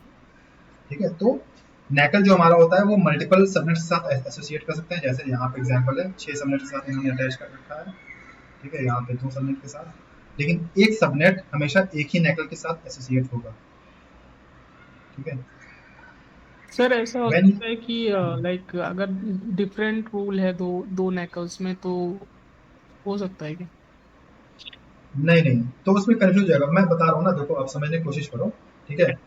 ठीक है। तो नैकल जो हमारा होता है वो मल्टीपल सबनेट्स के साथ एसोसिएट कर सकते हैं, जैसे यहाँ पे एग्जांपल है 6 सबनेट के साथ इन्होंने अटैच कर रखा है, ठीक है। यहाँ पे 2 सबनेट के साथ, लेकिन एक सबनेट हमेशा एक ही नैकल के साथ एसोसिएट होगा, ठीक है। सर ऐसा हो व्हेन सकता है कि लाइक अगर डिफरेंट रूल है दो दो नेकल्स में तो हो सकता है क्या? नहीं नहीं, तो उसमें कंफ्यूज हो जाएगा। मैं बता रहा हूँ ना, देखो आप समझने की कोशिश करो, ठीक है।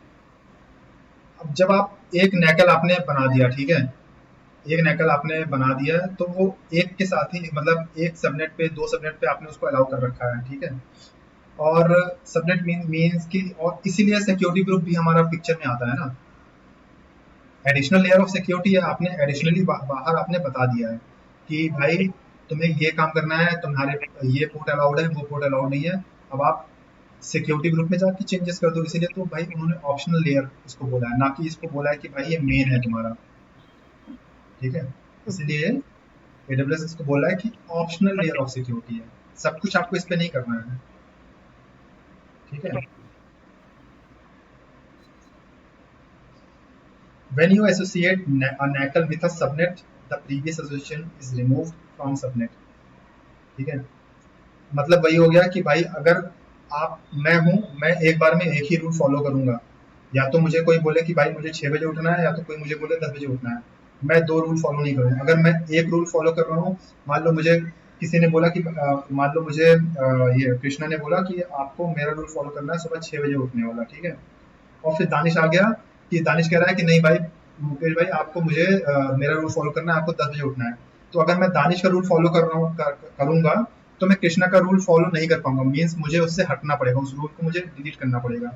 अब जब आप एक नैकल आपने बना दिया, ठीक है, एक नैकल आपने बना दिया है, तो वो एक के साथ ही मतलब एक सबनेट पे 2 सबनेट पे आपने उसको अलाउ कर रखा है, ठीक है। और सबनेट मीन्स कि, और इसीलिए सिक्योरिटी ग्रुप भी हमारा पिक्चर में आता है ना। एडिशनल लेयर ऑफ सिक्योरिटी है, आपने एडिशनली बाहर आपने बता दिया है कि भाई तुम्हें ये काम करना है, तुम्हारे ये पोर्ट अलाउड है, वो पोर्ट अलाउड नहीं है। अब आप सिक्योरिटी ग्रुप में जाके चेंजेस कर दो, इसीलिए तो भाई उन्होंने ऑप्शनल लेयर इसको बोला है, ना कि इसको बोला है कि भाई ये मेन है तुम्हारा, ठीक है। इसलिए एडब्ल्यूएस इसको बोला है कि ऑप्शनल लेयर ऑफ सिक्योरिटी है, सब कुछ आपको इस पे नहीं करना है, ठीक है। When you associate a NACL with a subnet, the previous association is removed from subnet, ठीक है। मतलब वही हो गया कि भाई अगर मैं हूँ, मैं एक बार में एक ही रूल फॉलो करूंगा, या तो मुझे कोई बोले कि भाई मुझे 6 बजे उठना है, या तो कोई मुझे बोले 10 बजे उठना है, मैं 2 रूल फॉलो नहीं करूंगा। अगर मैं एक रूल फॉलो कर रहा हूँ, मान लो मुझे किसी ने बोला कि मान लो मुझे ये कृष्णा ने बोला कि आपको मेरा रूल फॉलो करना है सुबह 6 बजे उठने वाला, ठीक है। और फिर दानिश आ गया कि दानिश कह रहा है कि नहीं भाई मुकेश भाई आपको मुझे मेरा रूल फॉलो करना है, आपको 10 बजे उठना है। तो अगर मैं दानिश का रूल फॉलो कर रहा हूँ करूंगा, तो मैं कृष्णा का रूल फॉलो नहीं कर पाऊंगा, मीन्स मुझे उससे हटना पड़ेगा, उस रूल को मुझे डिलीट करना पड़ेगा,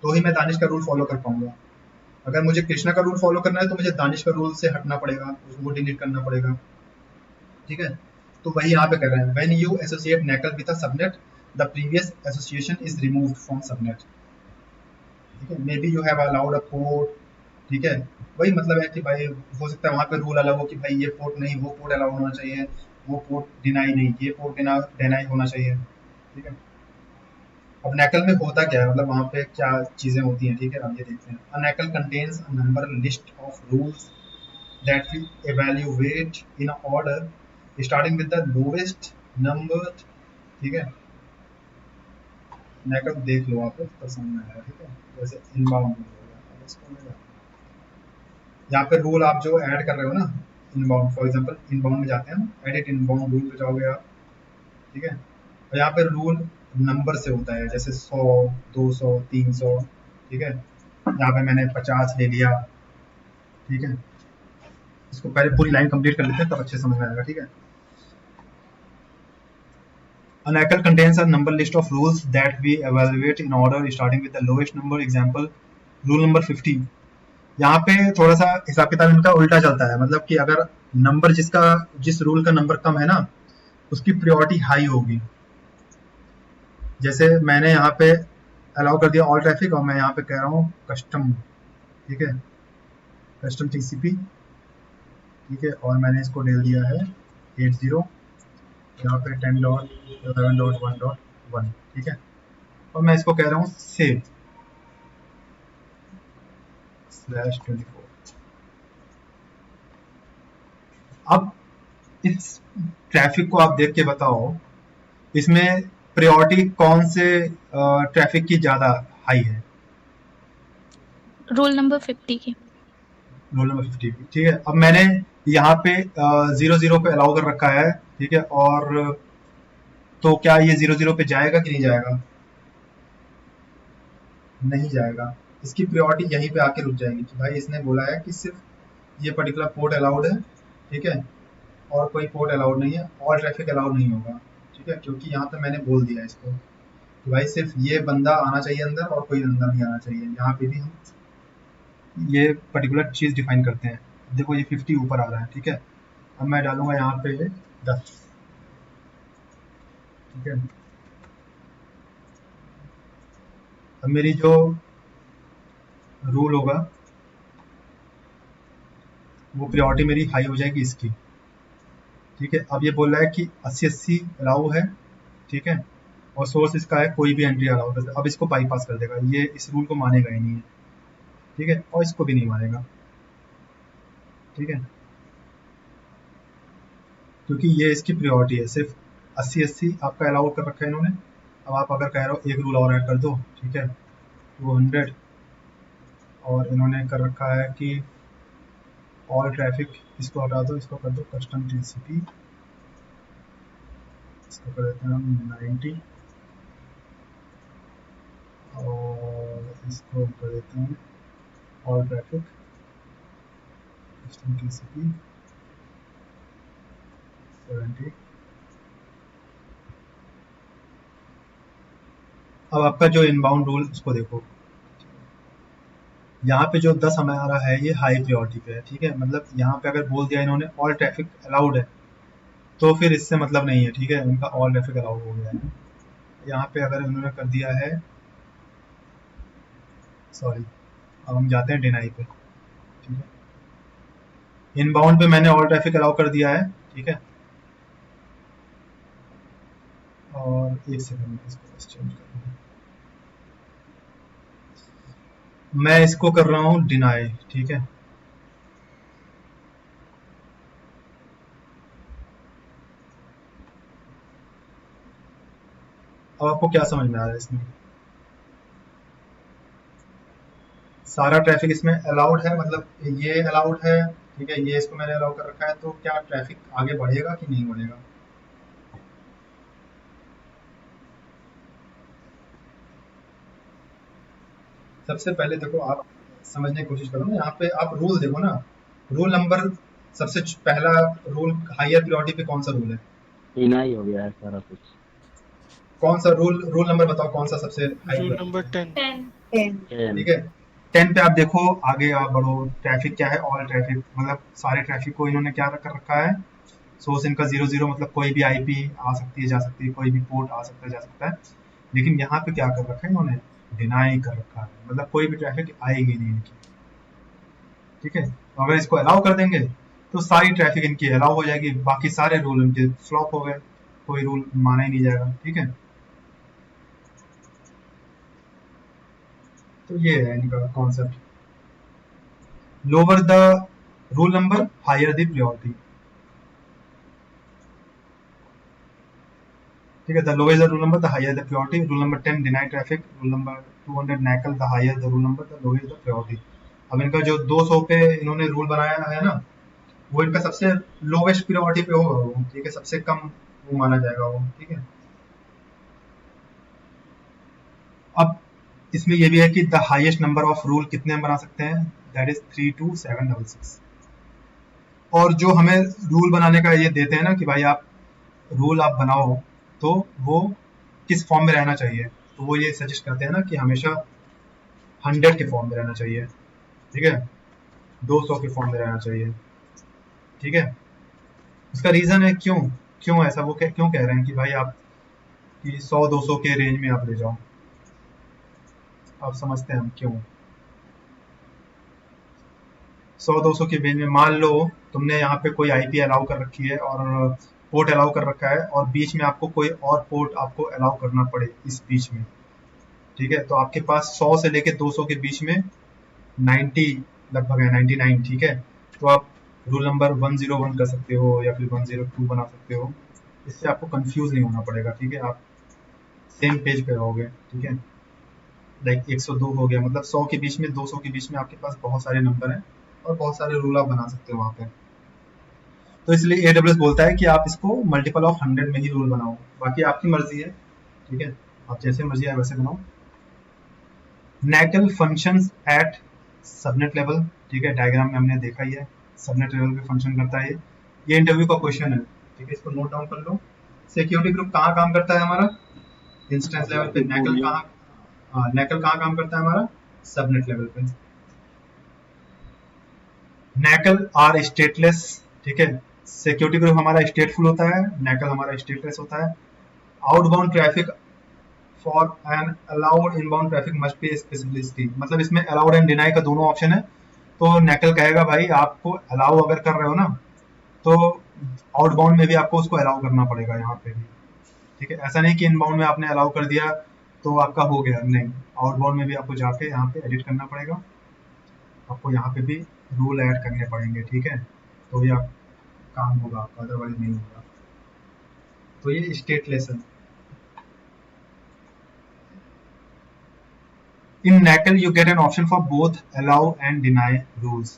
तो ही मैं दानिश का रूल फॉलो कर पाऊंगा। अगर मुझे कृष्णा का रूल फॉलो करना है तो मुझे दानिश का रूल से हटना पड़ेगा, उसको डिलीट करना पड़ेगा, ठीक है। तो वही यहाँ पे कर रहे हैं, when you associate NACL with a subnet the previous association is removed from subnet, ठीक है। Maybe you have allowed a port, ठीक है। वही मतलब है कि भाई हो सकता है वहाँ पे रूल अलग हो कि भाई ये पोर्ट नहीं, वो पोर्ट अलाउड होना चाहिए, वो पोर्ट डिनाई नहीं, ये पोर्ट डिनाई होना चाहिए, ठीक है। अब नैकल में होता क्या है, मतलब वहाँ पे क्या चीजें होती हैं, ठीक है। अब ये देखते हैं, a NACL contains a number list of rules that we evaluate in a order starting with the lowest number, ठीक है। नैकल देख लो आप तो समझ में आएगा, ठीक है। जैसे इनबाउंड रूल हो गया, अब इसको मैं यहाँ पे रूल आप जो ऐड कर रहे हो ना, इनबाउंड फॉर एग्जांपल इनबाउंड में जाते हैं ना, एडिट इनबाउंड रूल पे जाओगे आप, ठीक है। और यहाँ पे रूल नंबर से होता है, जैसे 100 200 300, ठीक है। यहाँ पे मैंने 50 ले लिया, ठीक है। इसको पहले पूरी लाइन कंप्लीट कर लेते हैं तब अच्छे समझ में आएगा, ठीक है। An ACL contains a number list of rules that we evaluate in order starting with the lowest number. Example, rule number 50. यहाँ पे थोड़ा सा हिसाब किताब इनका उल्टा चलता है, मतलब कि अगर नंबर जिस रूल का नंबर कम है ना, उसकी प्रायोरिटी हाई होगी। जैसे मैंने यहाँ पे अलाउ कर दिया ऑल ट्रैफिक, और मैं यहाँ पे कह रहा हूँ कस्टम, ठीक है, कस्टम टीसीपी, ठीक है। और मैंने इसको दे दिया है 80, यहाँ पे 10.11.1.1, ठीक है। और मैं इसको कह रहा हूँ सेव /24। अब इस ट्रैफिक को आप देख के बताओ, इसमें प्रायोरिटी कौन से ट्रैफिक की ज्यादा हाई है? रूल नंबर 50 की। रोल नंबर 50 की, ठीक है। अब मैंने यहाँ पे 00 पे अलाउ कर रखा है, ठीक है। और तो क्या ये 0 0 पे जाएगा कि नहीं जाएगा? नहीं जाएगा। इसकी प्रायोरिटी यहीं पे आके रुक जाएगी कि भाई इसने बोला है कि सिर्फ ये पर्टिकुलर पोर्ट अलाउड है, ठीक है, और कोई पोर्ट अलाउड नहीं है, ऑल ट्रैफिक अलाउड नहीं होगा, ठीक है, क्योंकि यहाँ पे मैंने बोल दिया इसको कि भाई सिर्फ ये बंदा आना चाहिए अंदर और कोई अंदर नहीं आना चाहिए। यहाँ पे भी हम ये पर्टिकुलर चीज़ डिफाइन करते हैं। देखो ये 50 ऊपर आ रहा है, ठीक है, अब मैं डालूंगा यहाँ पे 10, ठीक है। अब मेरी जो रूल होगा वो प्रायोरिटी मेरी हाई हो जाएगी इसकी, ठीक है। अब ये बोल रहा है कि 80-80 अलाउ है, ठीक है, और सोर्स इसका है कोई भी एंट्री अलाउ कर। अब इसको बाईपास कर देगा, ये इस रूल को मानेगा ही नहीं है, ठीक है, और इसको भी नहीं मानेगा, ठीक है, क्योंकि ये इसकी प्रायोरिटी है। सिर्फ 80-80 आपका अलाउ कर रखा है इन्होंने। अब आप अगर कह रहे हो एक रूल और ऐड कर दो, ठीक है, 200, और इन्होंने कर रखा है कि ऑल ट्रैफिक, इसको हटा दो, इसको कर दो कस्टम टीसीपी, इसको कर देते हैं हम 90, और इसको कर देते हैं ऑल ट्रैफिक कस्टम टीसीपी 70। अब आपका जो इनबाउंड रूल उसको देखो, यहाँ पे जो 10 हमारा है ये हाई प्रायोरिटी पे है, ठीक है, मतलब यहाँ पे अगर बोल दिया इन्होंने ऑल ट्रैफिक अलाउड है तो फिर इससे मतलब नहीं है, ठीक है, उनका ऑल ट्रैफिक अलाउड हो गया है। यहाँ पे अगर इन्होंने कर दिया है, सॉरी, अब हम जाते हैं डिनाई पे, ठीक है, इनबाउंड पे मैंने ऑल ट्रैफिक अलाउ कर दिया है, ठीक है, और एक सेकंड में इसको बस चेंज कर दूँ, मैं इसको कर रहा हूँ डिनाई, ठीक है। अब आपको क्या समझ में आ रहा है इसमें? सारा ट्रैफिक इसमें अलाउड है, मतलब ये अलाउड है, ठीक है, ये इसको मैंने अलाउ कर रखा है, तो क्या ट्रैफिक आगे बढ़ेगा कि नहीं बढ़ेगा? सबसे पहले देखो, आप समझने की कोशिश करो ना, यहाँ पे आप रूल देखो ना, रूल नंबर सबसे पहला रूल हायर प्रायोरिटी पे कौन सा रूल है? इनाई हो गया है सारा कुछ। कौन सा रूल नंबर बताओ, कौन सा सबसे हाई रूल प्रायोरिटी? नंबर 10। 10 10। ठीक है, 10 पे आप देखो, आगे आप बढ़ो, ट्रैफिक क्या है, ऑल ट्रैफिक, मतलब सारे ट्रैफिक को इन्होंने क्या कर रखा है, सोर्स इनका 0 0, मतलब कोई भी आईपी आ सकती है जा सकती है, कोई भी पोर्ट आ सकता है जा सकता है। लेकिन यहाँ पे क्या कर रखा है इन्होंने, डिनाई कर रखा है, मतलब कोई भी ट्रैफिक आएगी नहीं इनकी, ठीक है। तो अगर इसको अलाउ कर देंगे तो सारी ट्रैफिक इनकी अलाउ हो जाएगी, बाकी सारे रूल इनके फ्लॉप हो गए, कोई रूल माना ही नहीं जाएगा, ठीक है। तो ये है इनका concept, lower the rule number higher the priority, ठीक है, the lower the rule number the higher the priority, rule number 10 deny traffic, rule number 200 NACL, the higher the rule number the lower the priority. अब इनका जो 200 पे इन्होंने rule बनाया है ना, वो इनका सबसे लोवेस्ट प्रायोरिटी पे होगा वो, ठीक है, सबसे कम वो माना जाएगा वो, ठीक है। अब इसमें ये भी है कि the highest number of rule कितने हम बना सकते हैं, दैट इज 32766। और जो हमें रूल बनाने का ये देते हैं ना कि भाई आप रूल आप बनाओ तो वो किस फॉर्म में रहना चाहिए, तो वो ये सजेस्ट करते हैं ना कि हमेशा 100 के फॉर्म में रहना चाहिए, ठीक है, 200 के फॉर्म में रहना चाहिए, ठीक है। उसका रीजन है क्यों क्यों ऐसा, वो क्यों कह रहे हैं कि भाई आप कि 100-200 के रेंज में आप ले जाओ, आप समझते हैं हम क्यों। 100-200 के रेंज में, मान लो तुमने यहाँ पे कोई आईपी अलाउ कर रखी है और पोर्ट अलाउ कर रखा है, और बीच में आपको कोई और पोर्ट आपको अलाउ करना पड़े इस बीच में, ठीक है, तो आपके पास 100 से लेके 200 के बीच में 90 लगभग है, 99, ठीक है। तो आप रूल नंबर 101 कर सकते हो या फिर 102 बना सकते हो, इससे आपको कंफ्यूज नहीं होना पड़ेगा, ठीक है, आप सेम पेज पे रहोगे, ठीक है। लाइक 102 हो गया, मतलब 100 के बीच में 200 के बीच में आपके पास बहुत सारे नंबर हैं और बहुत सारे रूल आप बना सकते हो वहाँ पे। तो इसलिए AWS बोलता है कि आप इसको मल्टीपल ऑफ 100 में ही रूल बनाओ, बाकी आपकी मर्जी है, ठीक है, आप जैसे मर्जी है वैसे बनाओ। NACL functions eight subnet level, ठीक है, डायग्राम में हमने देखा ही है, सबनेट लेवल पे फंक्शन करता है। ये इंटरव्यू का क्वेश्चन है, ठीक है, इसको नोट डाउन कर लो। सिक्योरिटी ग्रुप कहाँ काम करता है हमारा? इंस्टेंस लेवल पे। NACL कहाँ काम करता है हमारा? सबनेट लेवल पे। NACL आर स्टेटलेस, ठीक है, सिक्योरिटी ग्रुप हमारा स्टेटफुल होता है, NACL हमारा स्टेटलेस होता है। Outbound traffic for an allowed inbound traffic must be specificity, मतलब इसमें अलाउड एंड डिनाई का दोनों ऑप्शन है। तो NACL कहेगा भाई आपको अलाउ अगर कर रहे हो ना तो आउटबाउंड में भी आपको उसको अलाउ करना पड़ेगा यहाँ पे भी, ठीक है। ऐसा नहीं कि इनबाउंड में आपने अलाउ कर दिया तो आपका हो गया, नहीं, आउटबाउंड में भी आपको जाके यहाँ पे एडिट करना पड़ेगा, आपको यहाँ पे भी रूल ऐड करने पड़ेंगे, ठीक है, तो ये आप काम होगा आपका, अदरवाइज नहीं होगा। तो ये स्टेटलेस है। In NACL you get an option for both allow and deny rules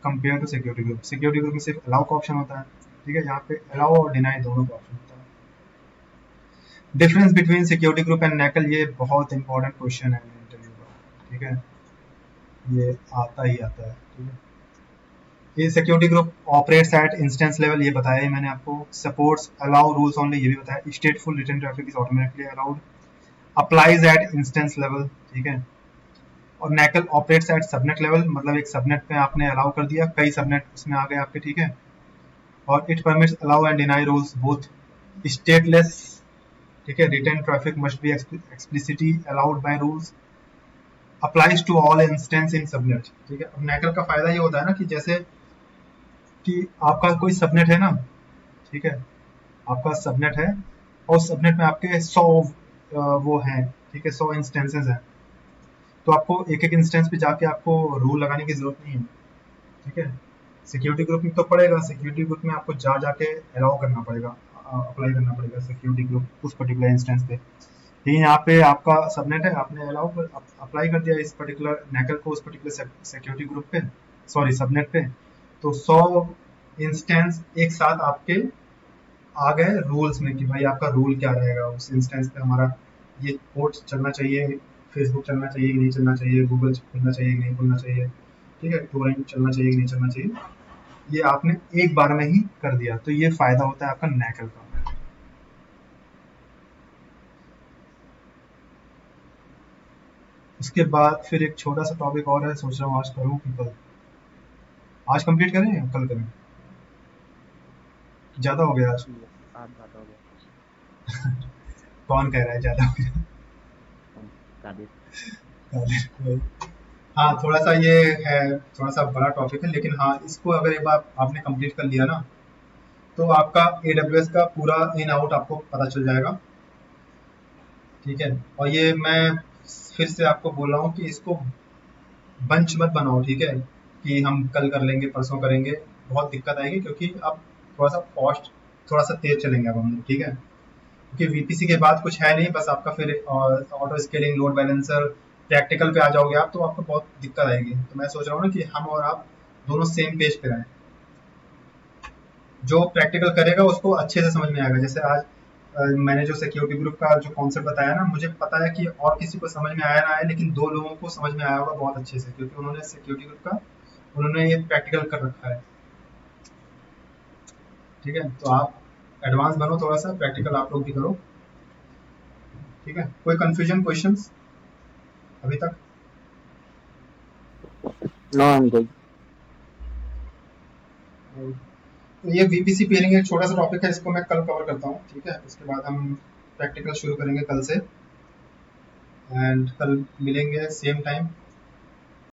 compared to security group. Security group में सिर्फ allow का ऑप्शन होता है, ठीक है, यहाँ पे allow और deny दोनों का ऑप्शन होता है। Difference between security group and NACL, ये बहुत इंपॉर्टेंट क्वेश्चन है इंटरव्यू का, ठीक है, ये आता ही आता है, ठीक है। ये security group operates at instance level, ये बताया मैंने आपको। सपोर्ट्स अलाउ रूल्स ओनली, ये भी बताया। Stateful return traffic is automatically allowed, applies at instance level, ठीक है। और NACL operates at subnet level, मतलब एक सबनेट पे आपने अलाउ कर दिया, कई सबनेट उसमें आ गए आपके, ठीक है। और it permits allow and deny rules both stateless, ठीक है, return traffic must be explicitly allowed by rules, applies to all instance in subnet, ठीक है। अब NACL का फायदा ये होता है ना कि जैसे कि आपका कोई सबनेट है ना, ठीक है, आपका सबनेट है और सबनेट में आपके 100 वो हैं, ठीक है, 100 इंस्टेंसेस हैं, तो आपको एक एक इंस्टेंस पे जाके आपको रूल लगाने की जरूरत नहीं है, ठीक है। सिक्योरिटी ग्रुप में तो पड़ेगा, सिक्योरिटी ग्रुप में आपको जाके अलाउ करना पड़ेगा, अप्लाई करना पड़ेगा सिक्योरिटी ग्रुप उस पर्टिकुलर इंस्टेंस पे। लेकिन यहाँ पे आपका सबनेट है, आपने अप्लाई कर दिया इस पर्टिकुलर NACL को उस पर्टिकुलर सिक्योरिटी ग्रुप पे, सॉरी सबनेट पे, तो 100 इंस्टेंस एक साथ आपके आ गए रूल्स में कि भाई आपका रूल क्या रहेगा उस इंस्टेंस पे। हमारा ये पोर्ट चलना चाहिए, फेसबुक चलना चाहिए कि नहीं चलना चाहिए, गूगल खुलना चाहिए कि नहीं खुलना चाहिए, ठीक है, टोरेंट चलना चाहिए कि नहीं चलना चाहिए, ये आपने एक बार में ही कर दिया। तो ये फायदा होता है आपका NACL का। उसके बाद फिर एक छोटा सा टॉपिक और है, सोच रहा हूँ आज करूँ कि कल, आज कंप्लीट करें या कल करें? ज्यादा हो गया आज? आज बात हो गया। कौन कह रहा है ज्यादा हो गया? कादिर। हाँ, थोड़ा सा ये है, थोड़ा सा बड़ा टॉपिक है, लेकिन हाँ इसको अगर एक बार आपने कंप्लीट कर लिया ना तो आपका AWS का पूरा इन आउट आपको पता चल जाएगा, ठीक है। और ये मैं फिर से आपको बोल रहा हूँ कि इसको बंच मत बनाओ, ठीक है, कि हम कल कर लेंगे परसों करेंगे, बहुत दिक्कत आएगी, क्योंकि अब थोड़ा सा फास्ट, थोड़ा सा तेज चलेंगे अब हम, ठीक है, क्योंकि VPC के बाद कुछ है नहीं, बस आपका फिर auto scaling, load balancer, practical पे आ जाओगे आप तो आपको बहुत दिक्कत आएगी। तो मैं सोच रहा हूँ ना कि हम और आप दोनों सेम पेज पे रहें, जो प्रैक्टिकल करेगा उसको अच्छे से समझ में आएगा। जैसे आज मैंने जो सिक्योरिटी ग्रुप का जो कॉन्सेप्ट बताया ना, मुझे पता है कि और किसी को समझ में आया ना आया, लेकिन 2 लोगों को समझ में आया होगा बहुत अच्छे से, क्योंकि उन्होंने सिक्योरिटी ग्रुप का उन्होंने ये प्रैक्टिकल कर रखा है, ठीक है। तो आप एडवांस बनो, थोड़ा सा प्रैक्टिकल आप लोग भी करो, ठीक है। कोई कंफ्यूजन क्वेश्चंस अभी तक? No I am good. तो ये VPC पेयरिंग एक छोटा सा टॉपिक है, इसको मैं कल कवर करता हूँ, ठीक है। उसके बाद हम प्रैक्टिकल शुरू करेंगे कल से, एंड कल मिलेंगे सेम टाइम